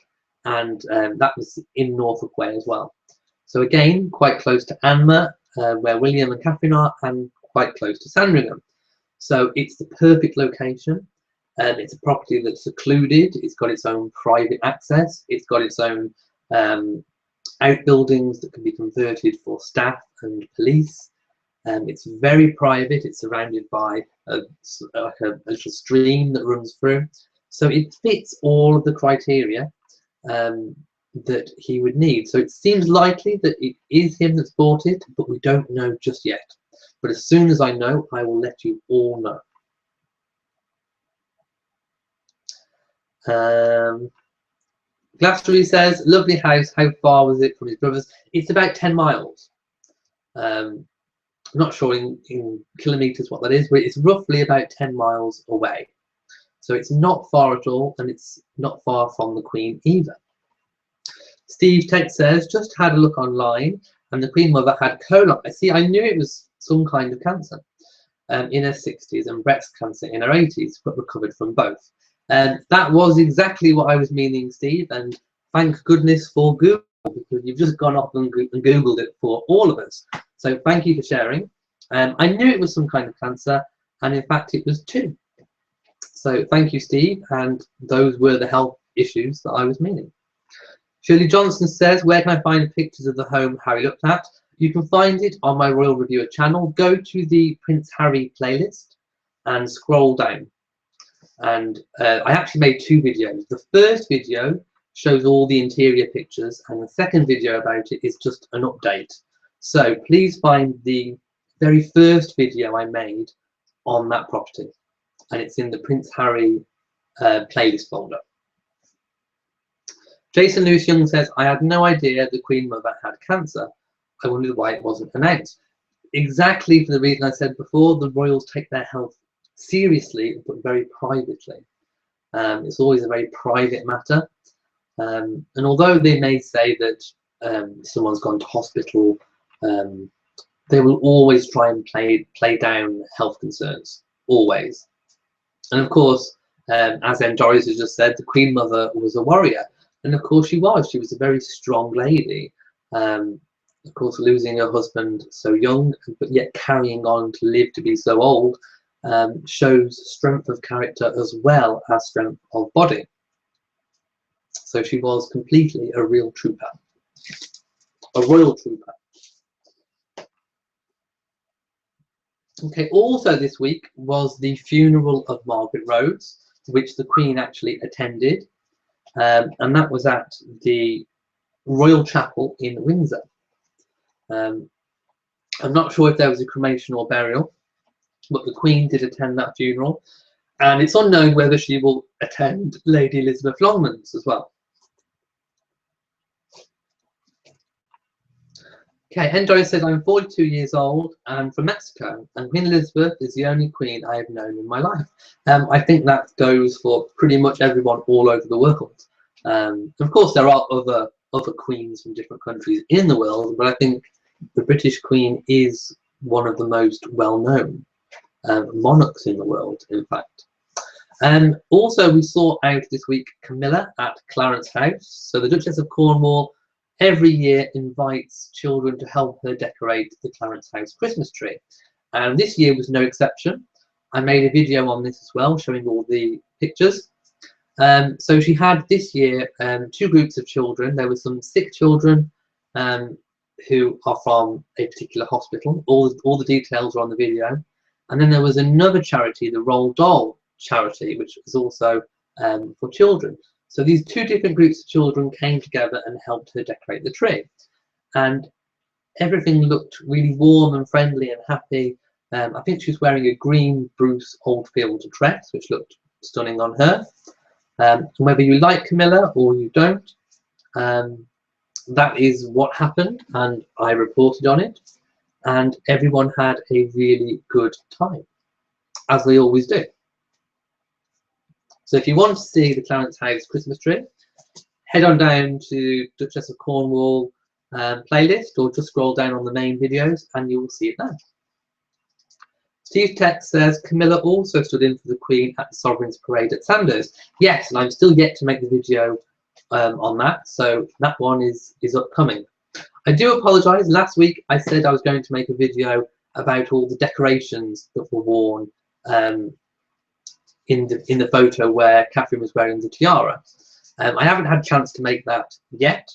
and that was in Norfolk Way as well. So again, quite close to Anma, where William and Catherine are, and quite close to Sandringham. So it's the perfect location. It's a property that's secluded. It's got its own private access. It's got its own outbuildings that can be converted for staff and police. It's very private. It's surrounded by a little stream that runs through. So it fits all of the criteria that he would need. So it seems likely that it is him that's bought it, but we don't know just yet. But as soon as I know, I will let you all know. Glastery says, lovely house. How far was it from his brother's? It's about 10 miles. I'm not sure in kilometres what that is, but it's roughly about 10 miles away. So it's not far at all, and it's not far from the Queen either. Steve Tate says, just had a look online, and the Queen Mother had colon. I see, I knew it was some kind of cancer in her 60s and breast cancer in her 80s, but recovered from both. And that was exactly what I was meaning, Steve, and thank goodness for Google, because you've just gone off and Googled it for all of us. So thank you for sharing. I knew it was some kind of cancer, and in fact it was 2. So thank you, Steve, and those were the health issues that I was meaning. Shirley Johnson says, where can I find the pictures of the home Harry looked at? You can find it on my Royal Reviewer channel. Go to the Prince Harry playlist and scroll down. And I actually made 2 videos. The first video shows all the interior pictures, and the second video about it is just an update. So please find the very first video I made on that property, and it's in the Prince Harry playlist folder. Jason Lewis Young says, I had no idea the Queen Mother had cancer. I wondered why it wasn't announced. Exactly for the reason I said before, the royals take their health seriously, but very privately. It's always a very private matter. And although they may say that someone's gone to hospital, they will always try and play down health concerns, always. And of course, as Doris has just said, the Queen Mother was a warrior. And of course she was. She was a very strong lady. Of course, losing her husband so young, but yet carrying on to live to be so old, shows strength of character as well as strength of body. So she was completely a real trooper, a royal trooper. Okay, also this week was the funeral of Margaret Rhodes, which the Queen actually attended, and that was at the Royal Chapel in Windsor. I'm not sure if there was a cremation or burial, but the Queen did attend that funeral, and it's unknown whether she will attend Lady Elizabeth Longman's as well. Okay, Hendoy says, I'm 42 years old and from Mexico, and Queen Elizabeth is the only queen I have known in my life. I think that goes for pretty much everyone all over the world. Of course, there are other queens from different countries in the world, but I think the British Queen is one of the most well-known monarchs in the world, in fact. Also, we saw out this week Camilla at Clarence House. So the Duchess of Cornwall every year invites children to help her decorate the Clarence House Christmas tree. And this year was no exception. I made a video on this as well, showing all the pictures. So she had this year 2 groups of children. There were some sick children who are from a particular hospital. All the details are on the video. And then there was another charity, the Roald Dahl charity, which was also for children. So these 2 different groups of children came together and helped her decorate the tree. And everything looked really warm and friendly and happy. I think she was wearing a green Bruce Oldfield dress, which looked stunning on her. And whether you like Camilla or you don't, that is what happened, and I reported on it. And everyone had a really good time, as they always do. So if you want to see the Clarence House Christmas tree, head on down to Duchess of Cornwall playlist, or just scroll down on the main videos and you will see it there. Steve Tech says, Camilla also stood in for the Queen at the Sovereign's Parade at Sandhurst. Yes, and I'm still yet to make the video on that, so that one is upcoming. I do apologise, last week I said I was going to make a video about all the decorations that were worn in the photo where Catherine was wearing the tiara. I haven't had a chance to make that yet.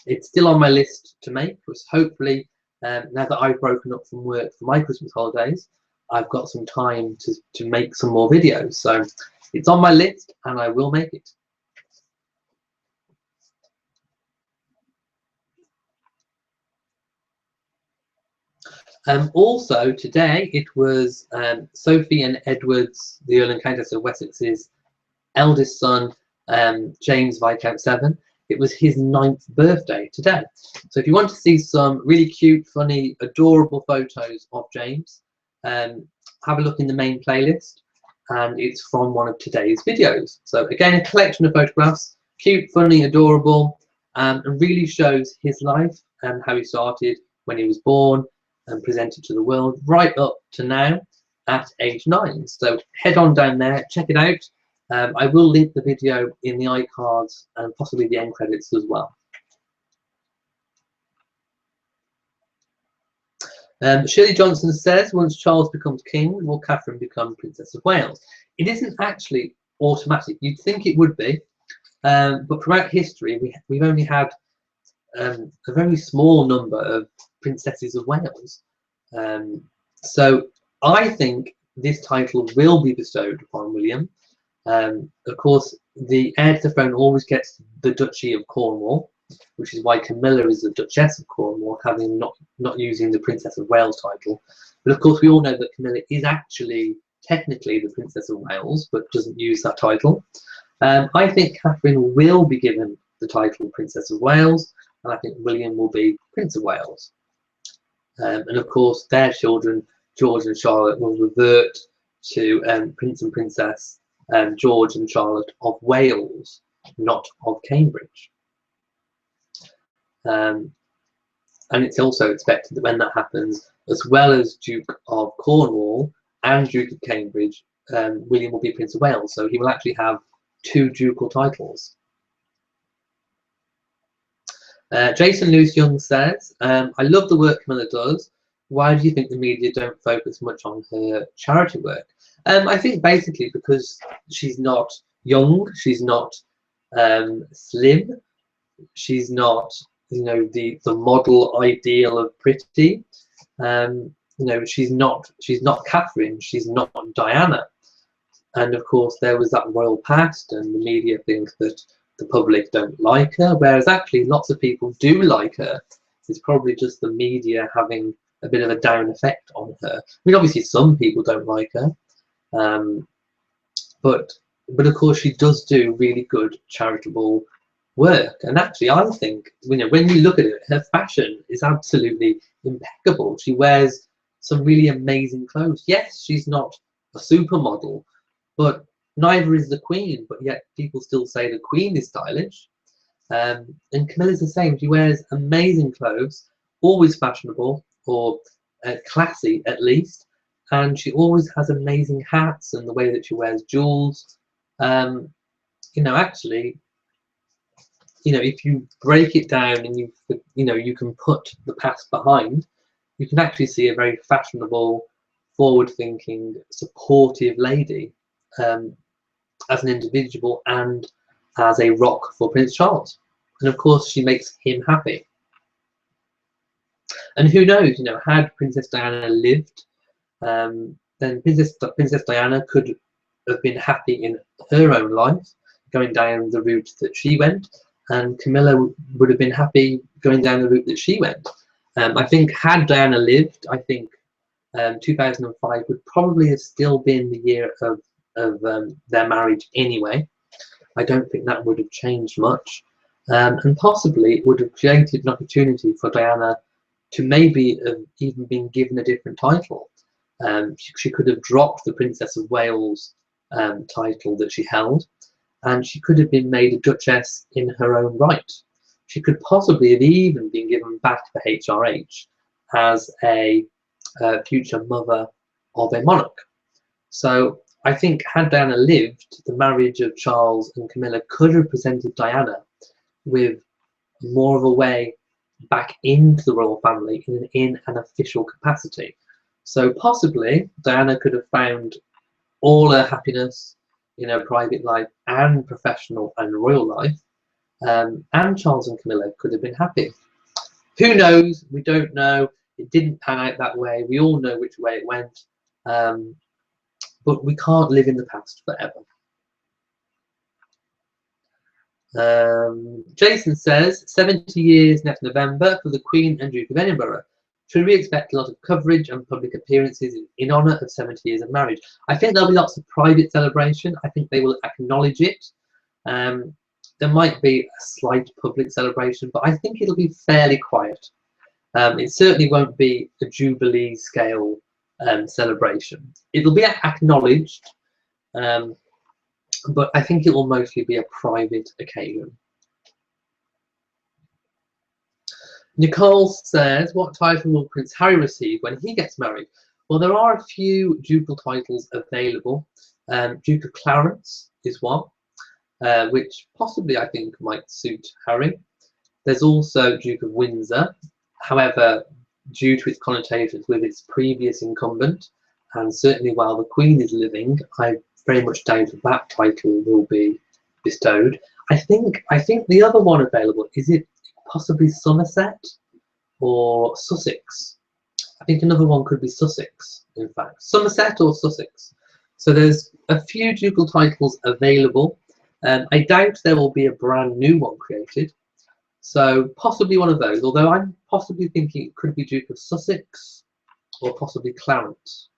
It's still on my list to make, which hopefully Now that I've broken up from work for my Christmas holidays, I've got some time to make some more videos. So it's on my list and I will make it. Also today it was Sophie and Edward's, the Earl and Countess of Wessex's eldest son, James Viscount Severn. It was his 9th birthday today. So if you want to see some really cute, funny, adorable photos of James, have a look in the main playlist, and it's from one of today's videos. So again, a collection of photographs, cute, funny, adorable, and really shows his life and how he started when he was born and presented to the world right up to now at age 9. So head on down there, check it out. I will link the video in the iCards and possibly the end credits as well. Shirley Johnson says, once Charles becomes king, will Catherine become Princess of Wales? It isn't actually automatic. You'd think it would be, but throughout history, we've only had a very small number of Princesses of Wales. So I think this title will be bestowed upon William. Of course, the heir to the throne always gets the Duchy of Cornwall, which is why Camilla is the Duchess of Cornwall, having not using the Princess of Wales title. But of course, we all know that Camilla is actually technically the Princess of Wales, but doesn't use that title. I think Catherine will be given the title Princess of Wales, and I think William will be Prince of Wales. And of course, their children, George and Charlotte, will revert to Prince and Princess George and Charlotte of Wales, not of Cambridge. And it's also expected that when that happens, as well as Duke of Cornwall and Duke of Cambridge, William will be Prince of Wales. So he will actually have 2 ducal titles. Jason Luce Young says, I love the work Camilla does. Why do you think the media don't focus much on her charity work? I think basically because she's not young, she's not slim, she's not, you know, the model ideal of pretty. You know, she's not Catherine, she's not Diana. And of course there was that royal past, and the media think that the public don't like her, whereas actually lots of people do like her. It's probably just the media having a bit of a down effect on her. I mean, obviously some people don't like her, but of course she does do really good charitable work. And actually I think, you know, when you look at it, her fashion is absolutely impeccable. She wears some really amazing clothes. Yes, she's not a supermodel, but neither is the Queen, but yet people still say the Queen is stylish. And Camilla's the same. She wears amazing clothes, always fashionable, or classy at least, and she always has amazing hats, and the way that she wears jewels. You know, actually, you know, if you break it down and you know, you can put the past behind, you can actually see a very fashionable, forward-thinking, supportive lady, as an individual and as a rock for Prince Charles. And of course she makes him happy. And who knows, you know, had Princess Diana lived, then Princess Diana could have been happy in her own life, going down the route that she went, and Camilla would have been happy going down the route that she went. I think had Diana lived, I think 2005 would probably have still been the year of their marriage anyway. I don't think that would have changed much, and possibly it would have created an opportunity for Diana to maybe have even been given a different title. She could have dropped the Princess of Wales title that she held, and she could have been made a Duchess in her own right. She could possibly have even been given back the HRH as a future mother of a monarch. So I think had Diana lived, the marriage of Charles and Camilla could have presented Diana with more of a way back into the royal family in an official capacity. So possibly Diana could have found all her happiness in her private life and professional and royal life, and Charles and Camilla could have been happy. Who knows? We don't know. It didn't pan out that way. We all know which way it went. But we can't live in the past forever. Jason says 70 years next November for the Queen and Duke of Edinburgh. Should we expect a lot of coverage and public appearances in honour of 70 years of marriage? I think there'll be lots of private celebration. I think they will acknowledge it. There might be a slight public celebration, but I think it'll be fairly quiet. It certainly won't be a Jubilee scale celebration. It'll be acknowledged, but I think it will mostly be a private occasion. Nicole says, what title will Prince Harry receive when he gets married? Well, there are a few ducal titles available. Duke of Clarence is one, which possibly I think might suit Harry. There's also Duke of Windsor. However, due to its connotations with its previous incumbent, and certainly while the Queen is living, I very much doubt that title will be bestowed. I think the other one available, is it possibly Somerset or Sussex? I think another one could be Sussex, in fact. Somerset or Sussex. So there's a few ducal titles available. I doubt there will be a brand new one created. So possibly one of those, although I'm possibly thinking it could be Duke of Sussex or possibly Clarence.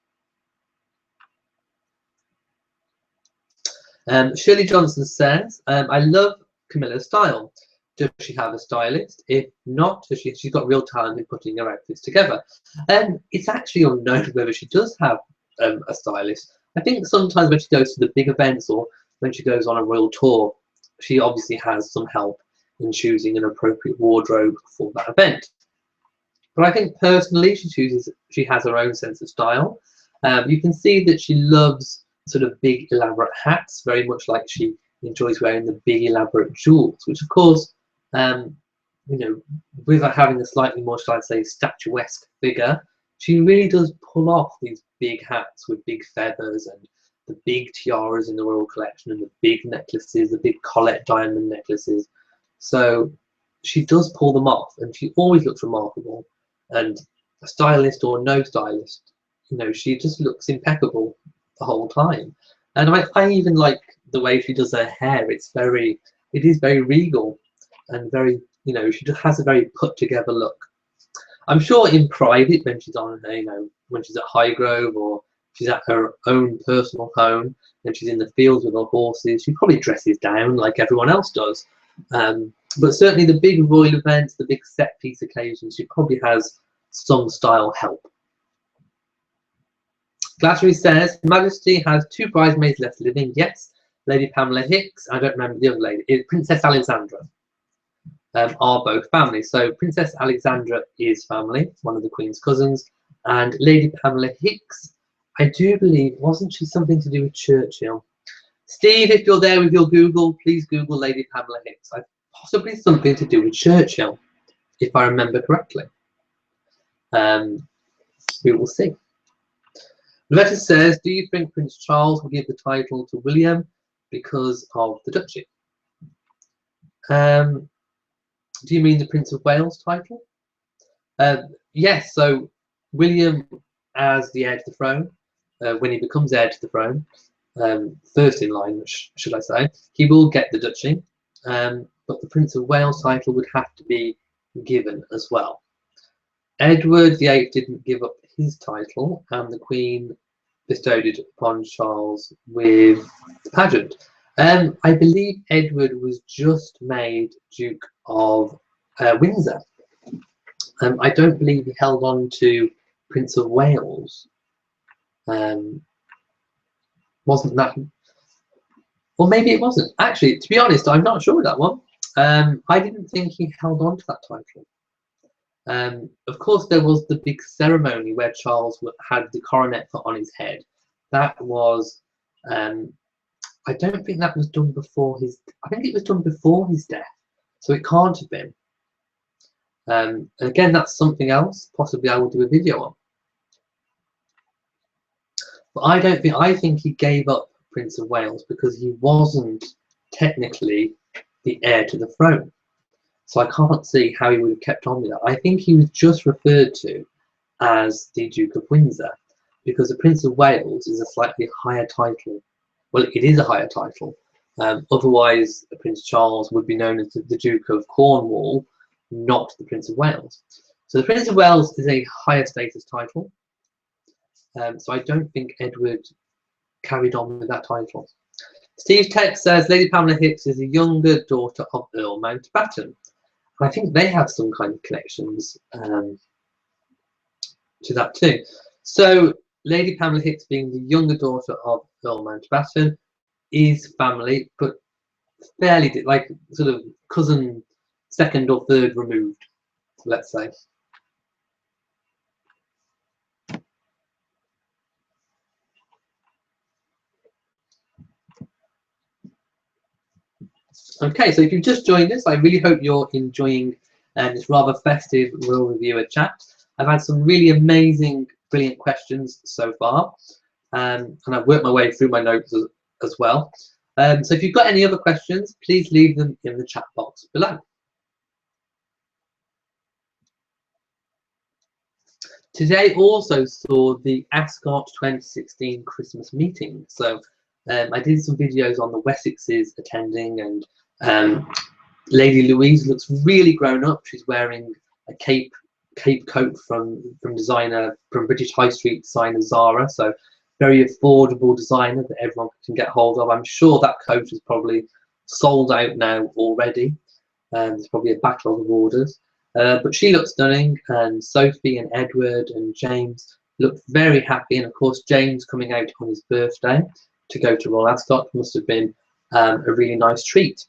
Shirley Johnson says, I love Camilla's style. Does she have a stylist? If not, she's got real talent in putting her outfits together. It's actually unknown whether she does have a stylist. I think sometimes when she goes to the big events or when she goes on a royal tour, she obviously has some help in choosing an appropriate wardrobe for that event. But I think personally she has her own sense of style. You can see that she loves sort of big elaborate hats, very much like she enjoys wearing the big elaborate jewels, which of course, you know, with her having a slightly more, shall I say, statuesque figure, she really does pull off these big hats with big feathers and the big tiaras in the royal collection and the big necklaces, the big collet diamond necklaces. So she does pull them off, and she always looks remarkable. And a stylist or no stylist, you know, she just looks impeccable the whole time. And I even like the way she does her hair. It is very regal and very, you know, she just has a very put together look. I'm sure in private, when she's on, you know, when she's at Highgrove or she's at her own personal home and she's in the fields with her horses, she probably dresses down like everyone else does. But certainly the big royal events, the big set piece occasions, she probably has some style help. Glassery says, Majesty has 2 bridesmaids left living. Yes, Lady Pamela Hicks, I don't remember the other lady, Princess Alexandra, are both family. So Princess Alexandra is family, one of the Queen's cousins, and Lady Pamela Hicks, I do believe, wasn't she something to do with Churchill? Steve, if you're there with your Google, please Google Lady Pamela Hicks. Possibly something to do with Churchill, if I remember correctly. We will see. Loretta says, do you think Prince Charles will give the title to William because of the duchy? Do you mean the Prince of Wales title? Yes, so William as the heir to the throne, when he becomes heir to the throne, first in line, should I say, he will get the duchy, but the Prince of Wales title would have to be given as well. Edward VIII didn't give up his title, and the Queen bestowed it upon Charles with the pageant. I believe Edward was just made Duke of Windsor. I don't believe he held on to Prince of Wales. Wasn't that? Well, maybe it wasn't. Actually, to be honest, I'm not sure of that one. I didn't think he held on to that title. Of course, there was the big ceremony where Charles had the coronet put on his head. That was, I don't think that was done before his, I think it was done before his death. So it can't have been. And again, that's something else, possibly I will do a video on. But I think he gave up Prince of Wales because he wasn't technically the heir to the throne. So I can't see how he would have kept on with that. I think he was just referred to as the Duke of Windsor, because the Prince of Wales is a slightly higher title. Well, it is a higher title. Otherwise, Prince Charles would be known as the Duke of Cornwall, not the Prince of Wales. So the Prince of Wales is a higher status title. So I don't think Edward carried on with that title. Steve Tex says Lady Pamela Hicks is a younger daughter of Earl Mountbatten. And I think they have some kind of connections to that too. So Lady Pamela Hicks, being the younger daughter of Earl Mountbatten, is family, but fairly like sort of cousin, second or third removed, let's say. Okay, so if you've just joined us, I really hope you're enjoying this rather festive Royal Reviewer chat. I've had some really amazing, brilliant questions so far, and I've worked my way through my notes as well. So if you've got any other questions, please leave them in the chat box below. Today also saw the Ascot 2016 Christmas meeting. So I did some videos on the Wessexes attending, and Lady Louise looks really grown up. She's wearing a cape coat from British High Street designer Zara. So very affordable designer that everyone can get hold of. I'm sure that coat is probably sold out now already. There's probably a backlog of orders. But she looks stunning, and Sophie and Edward and James look very happy. And of course, James coming out on his birthday to go to Royal Ascot must have been a really nice treat.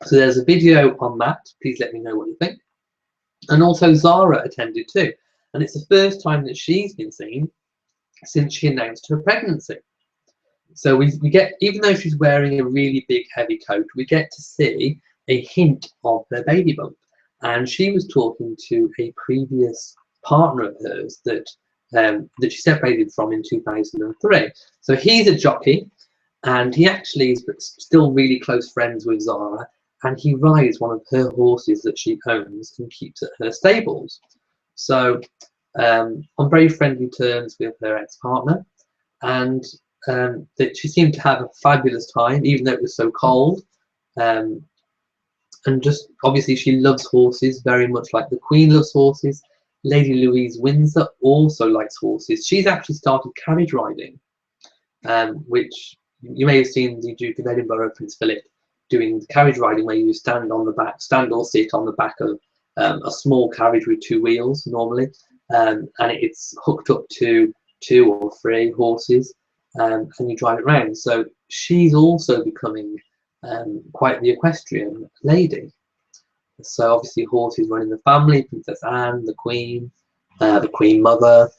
So there's a video on that. Please let me know what you think. And also Zara attended too. And it's the first time that she's been seen since she announced her pregnancy. So we get, even though she's wearing a really big heavy coat, we get to see a hint of her baby bump. And she was talking to a previous partner of hers that she separated from in 2003. So he's a jockey, and he actually is still really close friends with Zara, and he rides one of her horses that she owns and keeps at her stables. So on very friendly terms with her ex-partner, and that she seemed to have a fabulous time, even though it was so cold. And just obviously she loves horses very much like the Queen loves horses. Lady Louise Windsor also likes horses. She's actually started carriage riding, which you may have seen the Duke of Edinburgh, Prince Philip, doing carriage riding, where you stand or sit on the back of a small carriage with two wheels normally, and it's hooked up to 2 or 3 horses, and you drive it around. So she's also becoming quite the equestrian lady. So obviously horses run in the family. Princess Anne, the Queen Mother,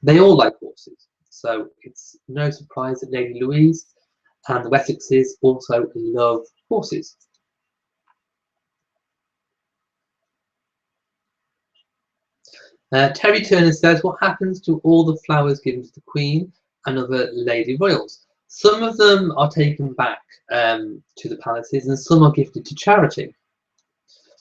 they all like horses. So it's no surprise that Lady Louise and the Wessexes also love horses. Terry Turner says, what happens to all the flowers given to the Queen and other Lady Royals? Some of them are taken back to the palaces, and some are gifted to charity.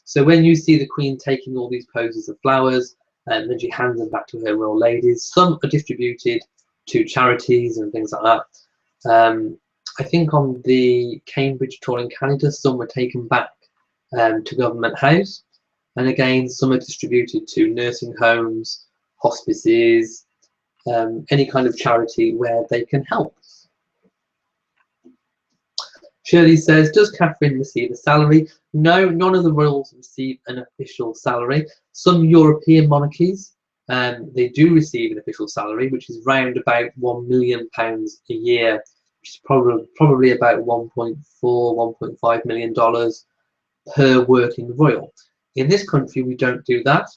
So when you see the Queen taking all these poses of flowers, and then she hands them back to her royal ladies, some are distributed to charities and things like that. I think on the Cambridge tour in Canada, some were taken back to Government House, and again some are distributed to nursing homes, hospices, any kind of charity where they can help. Shirley says, does Catherine receive a salary? No, none of the royals receive an official salary. Some European monarchies, they do receive an official salary, which is round about £1 million a year, which is probably about $1.4, $1.5 million per working royal. In this country, we don't do that.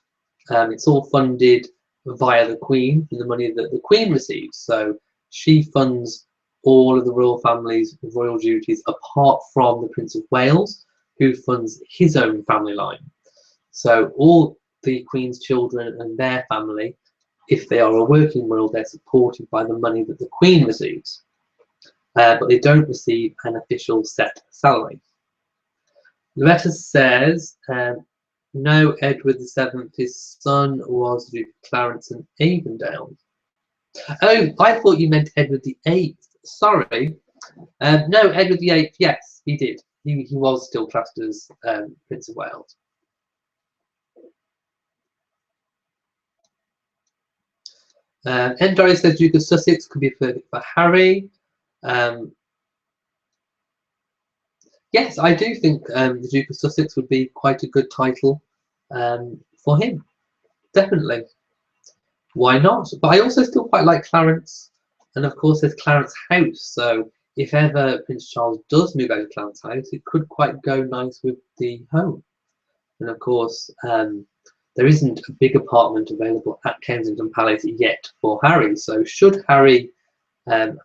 It's all funded via the Queen, the money that the Queen receives. So she funds all of the royal family's royal duties, apart from the Prince of Wales, who funds his own family line. So all the Queen's children and their family, if they are a working royal, they're supported by the money that the Queen receives. But they don't receive an official set salary. Loretta says, No, Edward VII, his son was Duke Clarence and Avondale. Oh, I thought you meant Edward VIII. Sorry. No, Edward VIII, yes, he did. He was still classed as Prince of Wales. Doris says Duke of Sussex could be perfect for Harry. Yes, I do think the Duke of Sussex would be quite a good title for him. Definitely. Why not? But I also still quite like Clarence. And of course, there's Clarence House. So if ever Prince Charles does move out of Clarence House, it could quite go nice with the home. And of course, there isn't a big apartment available at Kensington Palace yet for Harry. So should Harry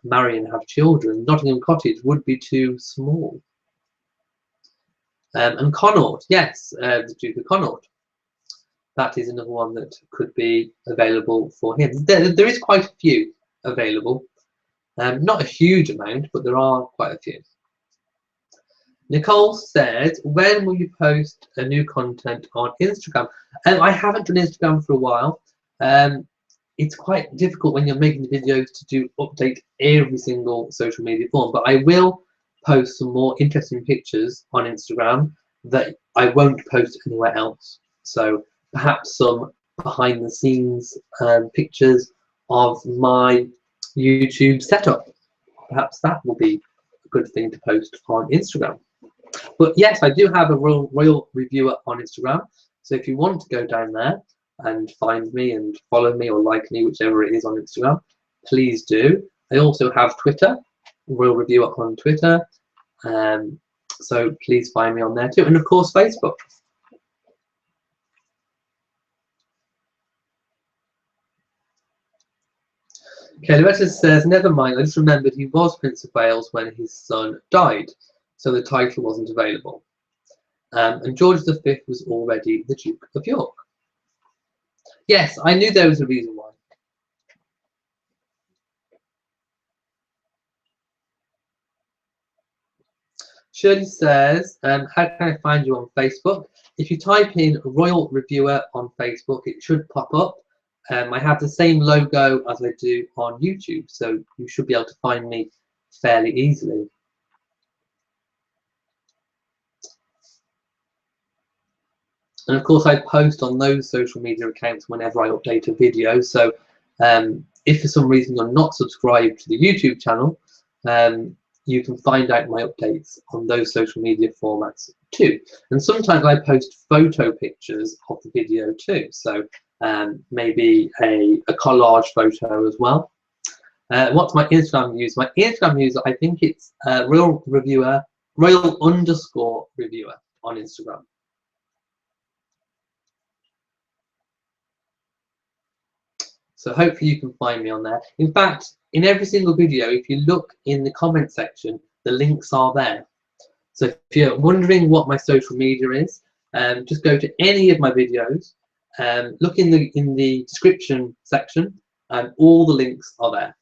marry and have children, Nottingham Cottage would be too small. And Connaught, yes, the Duke of Connaught. That is another one that could be available for him. There is quite a few available. Not a huge amount, but there are quite a few. Nicole said, when will you post a new content on Instagram? I haven't done Instagram for a while. It's quite difficult when you're making the videos to update every single social media form, but I will post some more interesting pictures on Instagram that I won't post anywhere else. So perhaps some behind the scenes pictures of my YouTube setup. Perhaps that will be a good thing to post on Instagram. But yes, I do have a royal reviewer on Instagram. So if you want to go down there and find me and follow me or like me, whichever it is on Instagram, please do. I also have Twitter, royal reviewer on Twitter. So please find me on there too. And of course, Facebook. Okay, Loretta says, never mind, I just remembered he was Prince of Wales when his son died, so the title wasn't available. And George V was already the Duke of York. Yes, I knew there was a reason why. Shirley says, how can I find you on Facebook? If you type in Royal Reviewer on Facebook, it should pop up. I have the same logo as I do on YouTube, so you should be able to find me fairly easily. And of course, I post on those social media accounts whenever I update a video. So if for some reason you're not subscribed to the YouTube channel, you can find out my updates on those social media formats too. And sometimes I post photo pictures of the video too. So maybe a collage photo as well. What's my Instagram user? My Instagram user, I think it's Royal Reviewer, Royal_Reviewer on Instagram. So hopefully you can find me on there. In fact, in every single video, if you look in the comment section, the links are there. So if you're wondering what my social media is, just go to any of my videos, look in the description section, and all the links are there.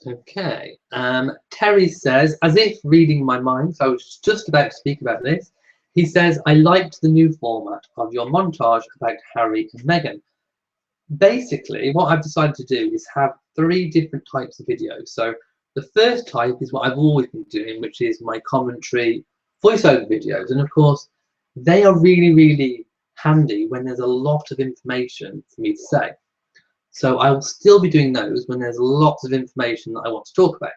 Okay, Terry says, as if reading my mind, so I was just about to speak about this, he says, I liked the new format of your montage about Harry and Meghan. Basically, what I've decided to do is have 3 different types of videos. So the first type is what I've always been doing, which is my commentary voiceover videos. And of course, they are really, really handy when there's a lot of information for me to say. So I will still be doing those when there's lots of information that I want to talk about.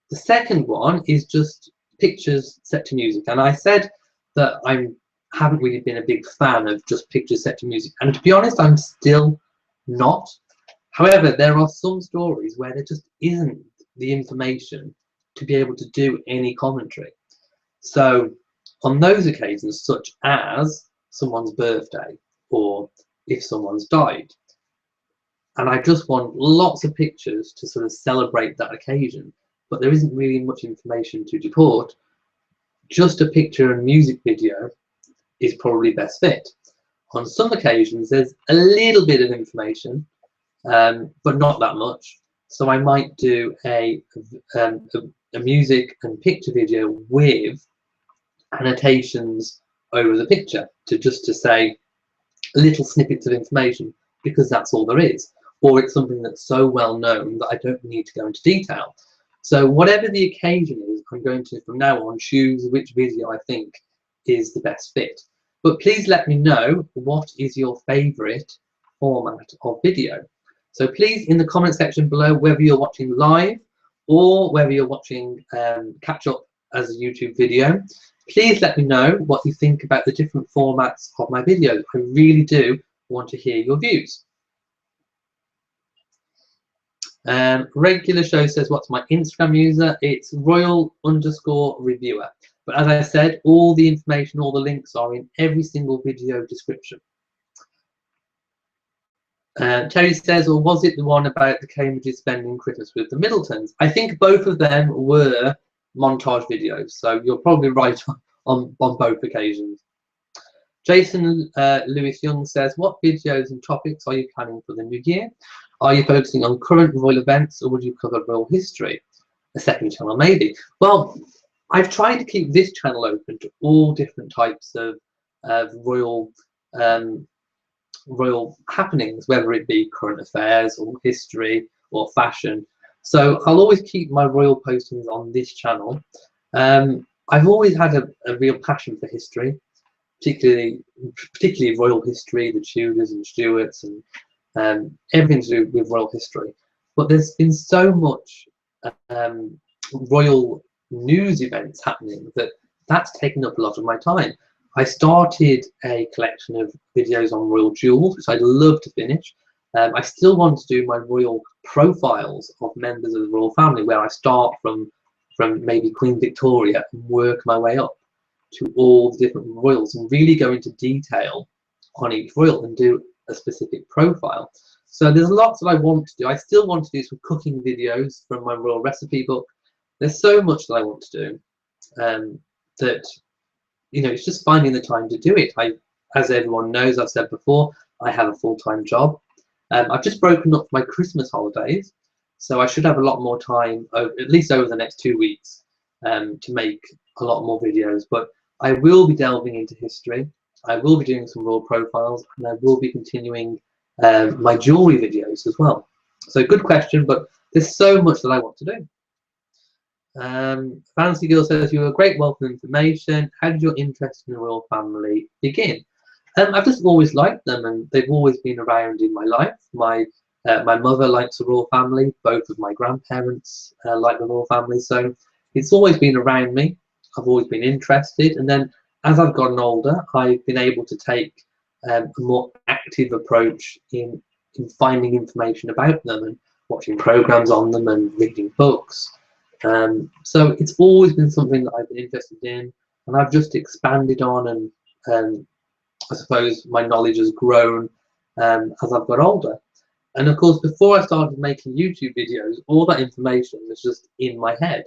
The second one is just pictures set to music. And I said that I haven't really been a big fan of just pictures set to music. And to be honest, I'm still not. However, there are some stories where there just isn't the information to be able to do any commentary. So on those occasions, such as someone's birthday or if someone's died, and I just want lots of pictures to sort of celebrate that occasion, but there isn't really much information to report, just a picture and music video is probably best fit. On some occasions, there's a little bit of information, but not that much. So I might do a music and picture video with annotations over the picture to say little snippets of information, because that's all there is. Or it's something that's so well known that I don't need to go into detail. So whatever the occasion is, I'm going to, from now on, choose which video I think is the best fit. But please let me know, what is your favourite format of video? So please, in the comment section below, whether you're watching live or whether you're watching catch up as a YouTube video, please let me know what you think about the different formats of my videos. I really do want to hear your views. Regular Show says, what's my Instagram user? It's royal_reviewer. But as I said, all the information, all the links are in every single video description. Terry says, or was it the one about the Cambridges spending Christmas with the Middletons? I think both of them were montage videos, so you're probably right on both occasions. Jason Lewis Young says, what videos and topics are you planning for the new year? Are you focusing on current royal events, or would you cover royal history? A second channel, maybe. Well, I've tried to keep this channel open to all different types of royal happenings, whether it be current affairs or history or fashion. So I'll always keep my royal postings on this channel. I've always had a real passion for history, particularly royal history, the Tudors and Stuarts, and everything to do with royal history. But there's been so much royal news events happening that's taken up a lot of my time. I started a collection of videos on royal jewels, which I'd love to finish. I still want to do my royal profiles of members of the royal family, where I start from maybe Queen Victoria and work my way up to all the different royals and really go into detail on each royal and do a specific profile. So there's lots that I want to do. I still want to do some cooking videos from my royal recipe book. There's so much that I want to do that, you know, it's just finding the time to do it. As everyone knows, I've said before, I have a full-time job. I've just broken up my Christmas holidays, so I should have a lot more time, at least over the next 2 weeks, to make a lot more videos. But I will be delving into history. I will be doing some royal profiles, and I will be continuing my jewellery videos as well. So good question, but there's so much that I want to do. Fancy Girl says, you're a great wealth of information. How did your interest in the royal family begin? I've just always liked them, and they've always been around in my life. My mother likes the royal family. Both of my grandparents like the royal family, so it's always been around me. I've always been interested, and then as I've gotten older, I've been able to take a more active approach in finding information about them and watching programs on them and reading books. So it's always been something that I've been interested in, and I've just expanded on, and I suppose my knowledge has grown as I've got older. And of course, before I started making YouTube videos, all that information was just in my head.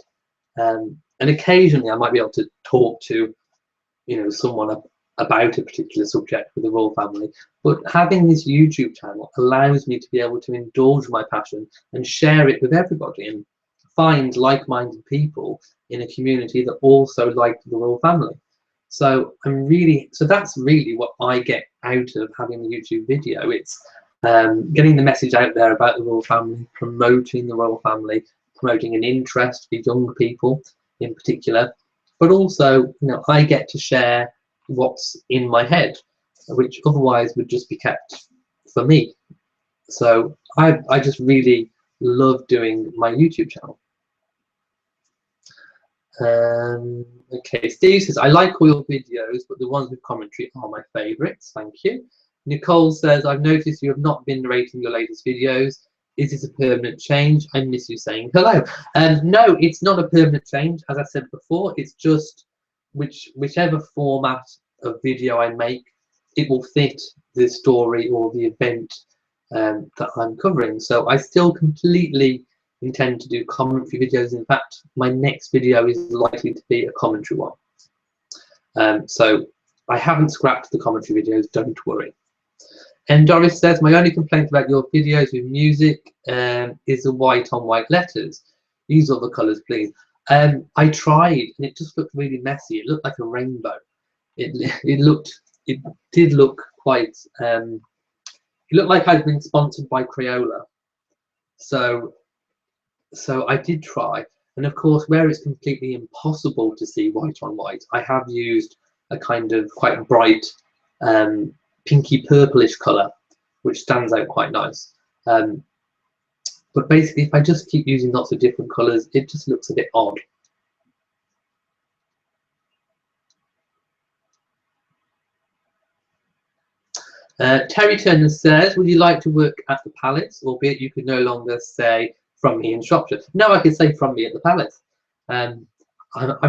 And occasionally I might be able to talk to, you know, someone about a particular subject with the royal family. But having this YouTube channel allows me to be able to indulge my passion and share it with everybody, and find like-minded people in a community that also like the royal family. So that's really what I get out of having the YouTube video. It's getting the message out there about the royal family, promoting the royal family, promoting an interest for young people in particular, but also, you know, I get to share what's in my head, which otherwise would just be kept for me. So I just really love doing my YouTube channel. Okay, Steve says, I like all your videos, but the ones with commentary are my favourites. Thank you. Nicole says, I've noticed you have not been narrating your latest videos. Is this a permanent change? I miss you saying hello. No, it's not a permanent change. As I said before, it's just whichever format of video I make, it will fit the story or the event that I'm covering. So I still completely intend to do commentary videos. In fact, my next video is likely to be a commentary one. So I haven't scrapped the commentary videos, don't worry. And Doris says, my only complaint about your videos with music is the white on white letters. Use other colours, please. I tried, and it just looked really messy. It looked like a rainbow. It did look quite. It looked like I'd been sponsored by Crayola. So I did try, and of course, where it's completely impossible to see white on white, I have used a kind of quite bright pinky purplish colour, which stands out quite nice. But basically, if I just keep using lots of different colours, it just looks a bit odd. Terry Turner says, would you like to work at the Palace, albeit you could no longer say from me in Shropshire? No, I could say from me at the Palace. I'm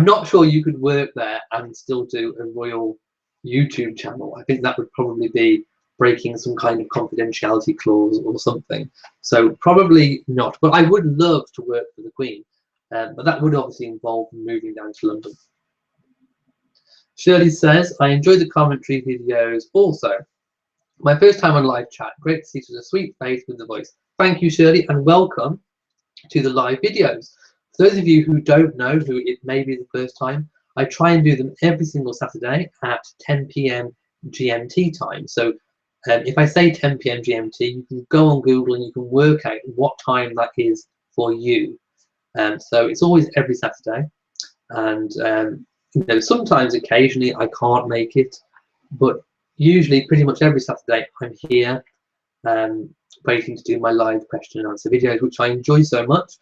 not sure you could work there and still do a royal YouTube channel. I think that would probably be breaking some kind of confidentiality clause or something. So probably not. But I would love to work for the Queen. But that would obviously involve moving down to London. Shirley says, I enjoy the commentary videos also. My first time on live chat. Great to see such a sweet face with the voice. Thank you, Shirley, and welcome to the live videos. For those of you who don't know, who it may be the first time, I try and do them every single Saturday at 10 p.m. GMT time. So if I say 10 p.m. GMT, you can go on Google and you can work out what time that is for you. So it's always every Saturday. And you know, sometimes, occasionally, I can't make it, but usually, pretty much every Saturday, I'm here waiting to do my live question and answer videos, which I enjoy so much,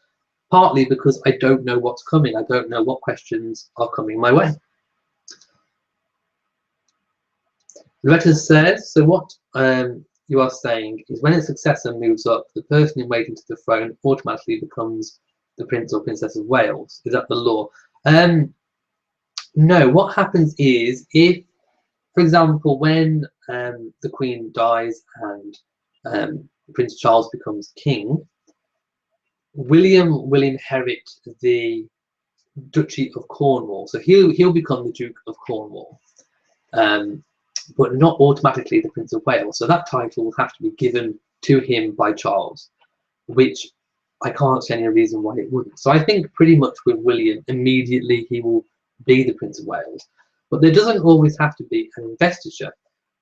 partly because I don't know what's coming. I don't know what questions are coming my way. Loretta says, so what you are saying is when a successor moves up, the person in waiting to the throne automatically becomes the Prince or Princess of Wales. Is that the law? No, what happens is if, for example, when the Queen dies and Prince Charles becomes king, William will inherit the Duchy of Cornwall. So he'll become the Duke of Cornwall, but not automatically the Prince of Wales. So that title will have to be given to him by Charles, which I can't see any reason why it wouldn't. So I think pretty much with William, immediately he will be the Prince of Wales. But there doesn't always have to be an investiture.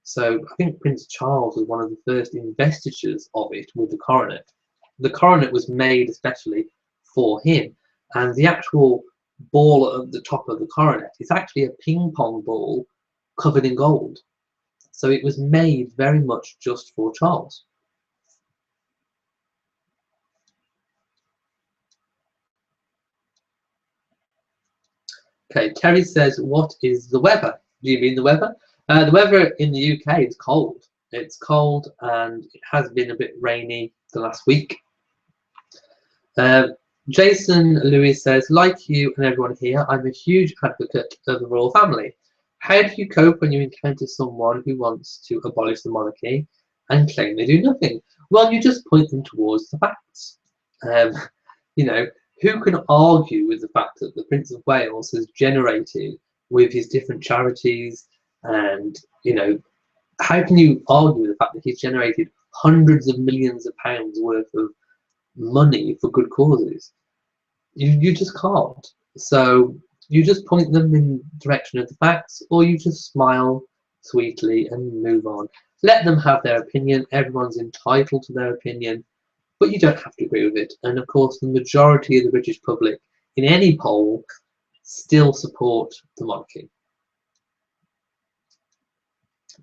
So I think Prince Charles was one of the first investitures of it with the coronet. The coronet was made especially for him. And the actual ball at the top of the coronet is actually a ping pong ball covered in gold. So it was made very much just for Charles. Okay, Terry says, what is the weather? Do you mean the weather? The weather in the UK is cold. It's cold and it has been a bit rainy the last week. Jason Lewis says, like you and everyone here, I'm a huge advocate of the royal family. How do you cope when you encounter someone who wants to abolish the monarchy and claim they do nothing? Well, you just point them towards the facts. You know, who can argue with the fact that the Prince of Wales has generated with his different charities, and you know, how can you argue with the fact that he's generated hundreds of millions of pounds worth of money for good causes? You just can't. So you just point them in the direction of the facts, or you just smile sweetly and move on. Let them have their opinion. Everyone's entitled to their opinion, but you don't have to agree with it. And of course, the majority of the British public in any poll still support the monarchy.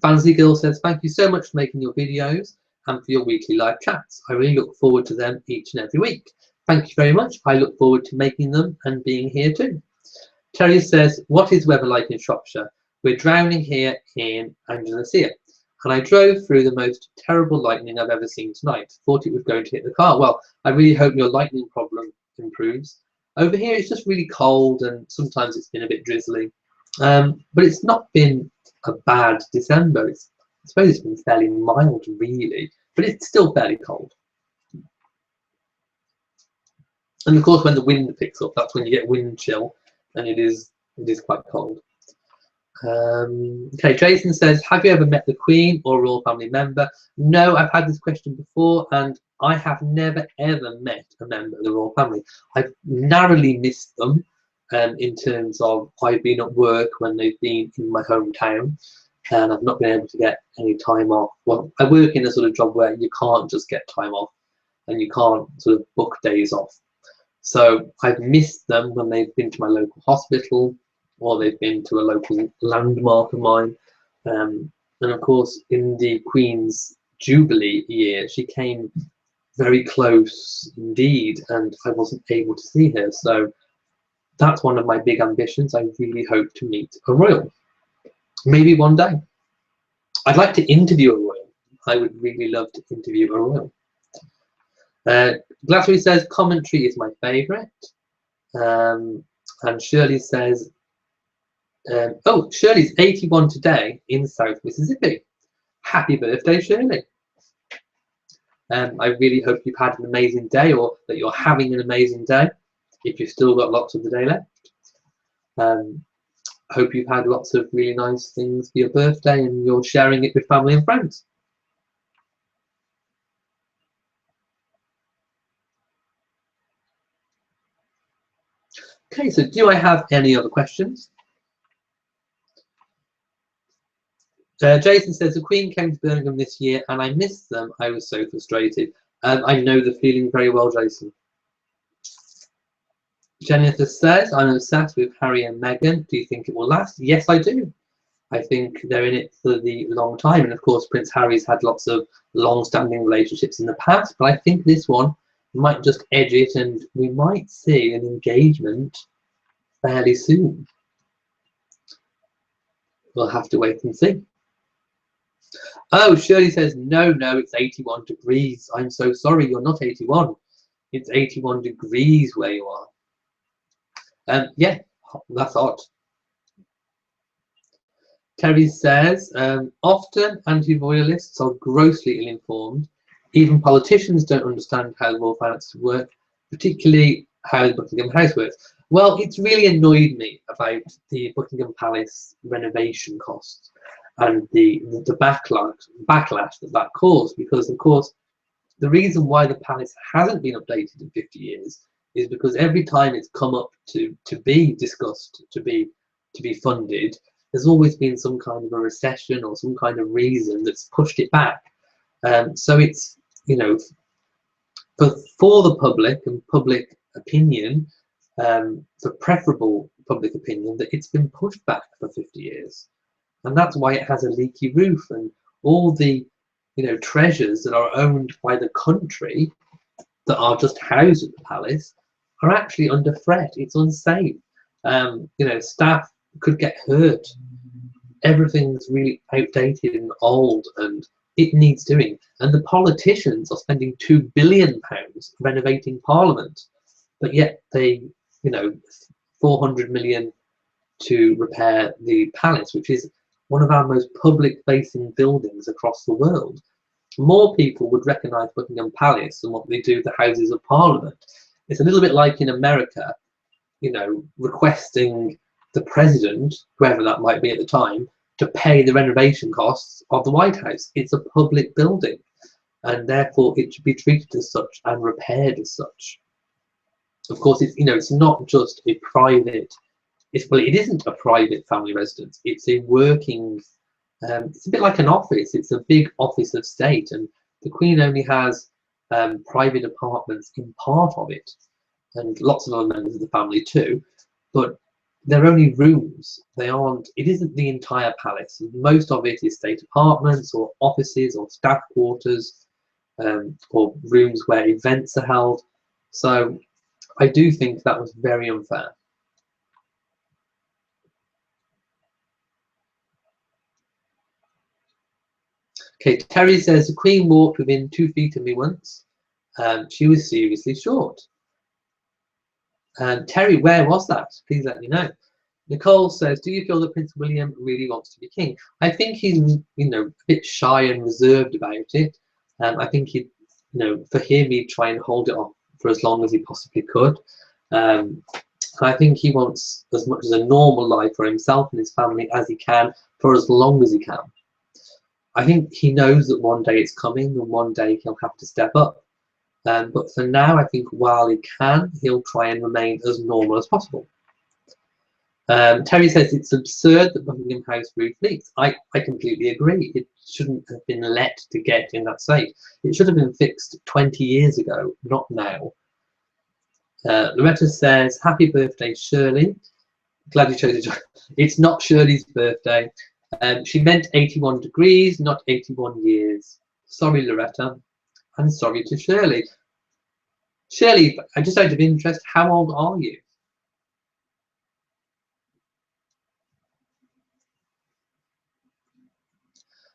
Fancy Girl says, thank you so much for making your videos and for your weekly live chats. I really look forward to them each and every week. Thank you very much. I look forward to making them and being here too. Terry says, what is weather like in Shropshire? We're drowning here in Andalusia. And I drove through the most terrible lightning I've ever seen tonight. Thought it was going to hit the car. Well, I really hope your lightning problem improves. Over here, it's just really cold and sometimes it's been a bit drizzly. But it's not been a bad December. I suppose it's been fairly mild, really, but it's still fairly cold. And of course, when the wind picks up, that's when you get wind chill, and it is quite cold. Okay, Jason says, have you ever met the Queen or a royal family member? No, I've had this question before, and I have never ever met a member of the royal family. I've narrowly missed them in terms of I've been at work when they've been in my hometown, and I've not been able to get any time off. Well, I work in a sort of job where you can't just get time off, and you can't sort of book days off. So I've missed them when they've been to my local hospital, or they've been to a local landmark of mine. And of course, in the Queen's Jubilee year, she came very close indeed, and I wasn't able to see her. So that's one of my big ambitions. I really hope to meet a royal. Maybe one day. I'd like to interview a royal. I would really love to interview a royal. Glassery says, commentary is my favourite. And Shirley says, oh, Shirley's 81 today in South Mississippi. Happy birthday, Shirley. I really hope you've had an amazing day, or that you're having an amazing day, if you've still got lots of the day left. Hope you've had lots of really nice things for your birthday and you're sharing it with family and friends. Okay, so do I have any other questions? Jason says, the Queen came to Birmingham this year and I missed them. I was so frustrated. I know the feeling very well, Jason. Jennifer says, I'm obsessed with Harry and Meghan. Do you think it will last? Yes, I do. I think they're in it for the long time. And of course, Prince Harry's had lots of long-standing relationships in the past, but I think this one might just edge it and we might see an engagement fairly soon. We'll have to wait and see. Oh, Shirley says, no, it's 81 degrees. I'm so sorry, you're not 81. It's 81 degrees where you are. Yeah, that's hot. Terry says, often anti-royalists are grossly ill-informed. Even politicians don't understand how the royal finances work, particularly how the Buckingham House works. Well, it's really annoyed me about the Buckingham Palace renovation costs and the backlash that caused, because of course the reason why the palace hasn't been updated in 50 years is because every time it's come up to be discussed, to be funded, there's always been some kind of a recession or some kind of reason that's pushed it back. So it's, you know, for the public and public opinion, for preferable public opinion, that it's been pushed back for 50 years. And that's why it has a leaky roof, and all the, you know, treasures that are owned by the country that are just housed at the palace are actually under threat. It's unsafe. You know, staff could get hurt. Everything's really outdated and old, and it needs doing. And the politicians are spending £2 billion renovating Parliament, but yet they, you know, 400 million to repair the palace, which is one of our most public-facing buildings across the world. More people would recognise Buckingham Palace than what they do the Houses of Parliament. It's a little bit like in America, you know, requesting the president, whoever that might be at the time, to pay the renovation costs of the White House. It's a public building, and therefore it should be treated as such and repaired as such. Of course, it's, you know, it's not just a private. Well, it isn't a private family residence. It's a working. It's a bit like an office. It's a big office of state, and the Queen only has private apartments in part of it, and lots of other members of the family too. But they're only rooms. They aren't. It isn't the entire palace. Most of it is state apartments or offices or staff quarters, or rooms where events are held. So I do think that was very unfair. Okay, Terry says, the Queen walked within 2 feet of me once. She was seriously short. Terry, where was that? Please let me know. Nicole says, do you feel that Prince William really wants to be king? I think he's, you know, a bit shy and reserved about it. I think he, you know, for him, he'd try and hold it off for as long as he possibly could. And I think he wants as much as a normal life for himself and his family as he can for as long as he can. I think he knows that one day it's coming and one day he'll have to step up. But for now, I think while he can, he'll try and remain as normal as possible. Terry says it's absurd that Buckingham House roof leaks. I completely agree. It shouldn't have been let to get in that state. It should have been fixed 20 years ago, not now. Loretta says, happy birthday, Shirley. Glad you chose it. It's not Shirley's birthday. She meant 81 degrees, not 81 years. Sorry, Loretta. And sorry to Shirley. Shirley, just out of interest, how old are you?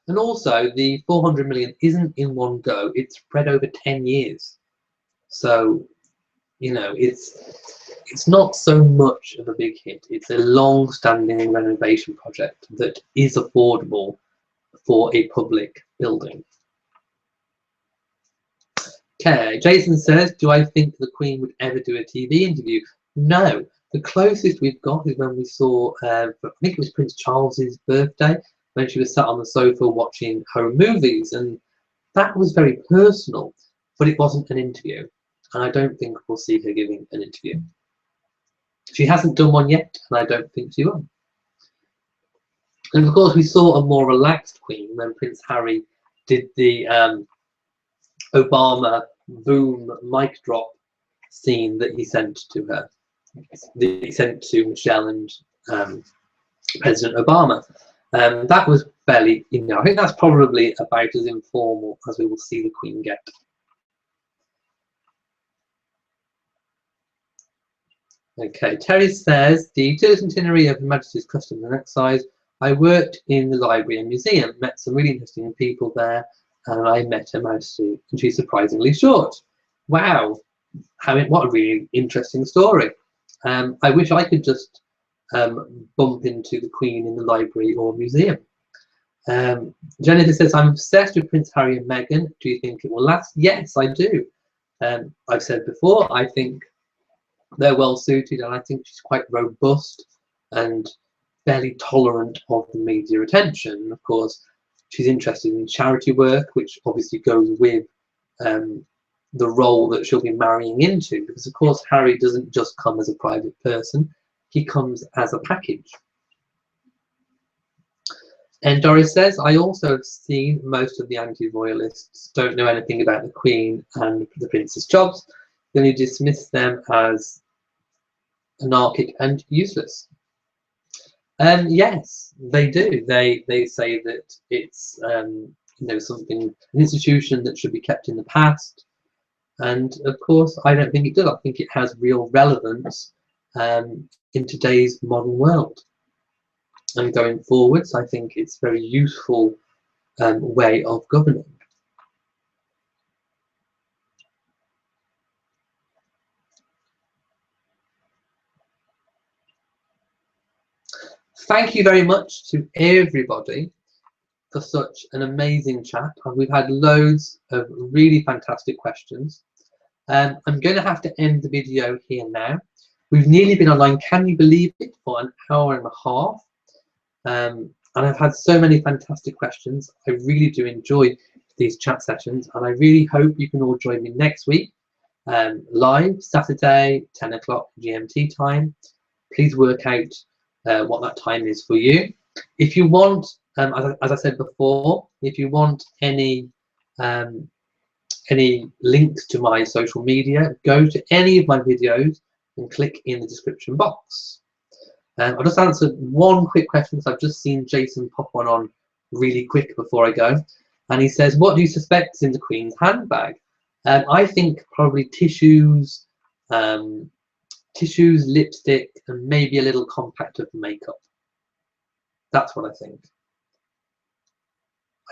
And also, the 400 million isn't in one go. It's spread over 10 years. So, you know, it's not so much of a big hit. It's a long-standing renovation project that is affordable for a public building. Okay, Jason says, do I think the Queen would ever do a TV interview? No. The closest we've got is when we saw, I think it was Prince Charles's birthday, when she was sat on the sofa watching home movies, and that was very personal, but it wasn't an interview, and I don't think we'll see her giving an interview. She hasn't done one yet, and I don't think she will. And of course, we saw a more relaxed Queen when Prince Harry did the Obama boom mic drop scene that he sent to her, that he sent to Michelle and President Obama. That was fairly, you know, I think that's probably about as informal as we will see the Queen get. Okay, Terry says, the tour centenary of Her Majesty's Customs and Excise. I worked in the library and museum, met some really interesting people there, and I met Her Majesty, and she's surprisingly short. Wow, what a really interesting story. I wish I could just bump into the Queen in the library or museum. Jennifer says, I'm obsessed with Prince Harry and Meghan. Do you think it will last? Yes, I do. I've said before, I think they're well suited, and I think she's quite robust and fairly tolerant of the media attention. Of course, she's interested in charity work, which obviously goes with the role that she'll be marrying into, because of course Harry doesn't just come as a private person, he comes as a package. And Doris says, I also have seen most of the anti-royalists don't know anything about the Queen and the Prince's jobs. They only dismiss them as anarchic and useless. Yes, they do. They say that it's you know, something, an institution that should be kept in the past. And of course, I don't think it does. I think it has real relevance in today's modern world. And going forwards, I think it's a very useful way of governing. Thank you very much to everybody for such an amazing chat. We've had loads of really fantastic questions. I'm going to have to end the video here now. We've nearly been online, can you believe it, for an hour and a half. And I've had so many fantastic questions. I really do enjoy these chat sessions, and I really hope you can all join me next week, live Saturday, 10 o'clock GMT time. Please work out what that time is for you. If you want, as I said before, if you want any links to my social media, go to any of my videos and click in the description box. I'll just answer one quick question, because I've just seen Jason pop one on really quick before I go. And he says, what do you suspect is in the Queen's handbag? I think probably tissues, lipstick, and maybe a little compact of makeup. That's what I think.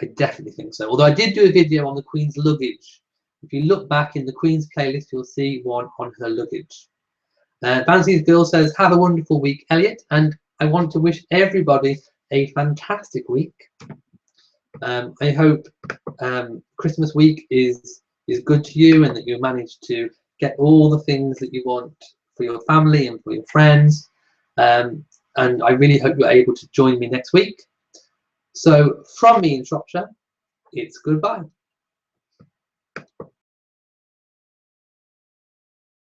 I definitely think so. Although I did do a video on the Queen's luggage. If you look back in the Queen's playlist, you'll see one on her luggage. Fancy's Girl says, have a wonderful week, Elliot, and I want to wish everybody a fantastic week. I hope Christmas week is good to you, and that you manage to get all the things that you want for your family and for your friends. And I really hope you're able to join me next week. So from me in Shropshire, it's goodbye.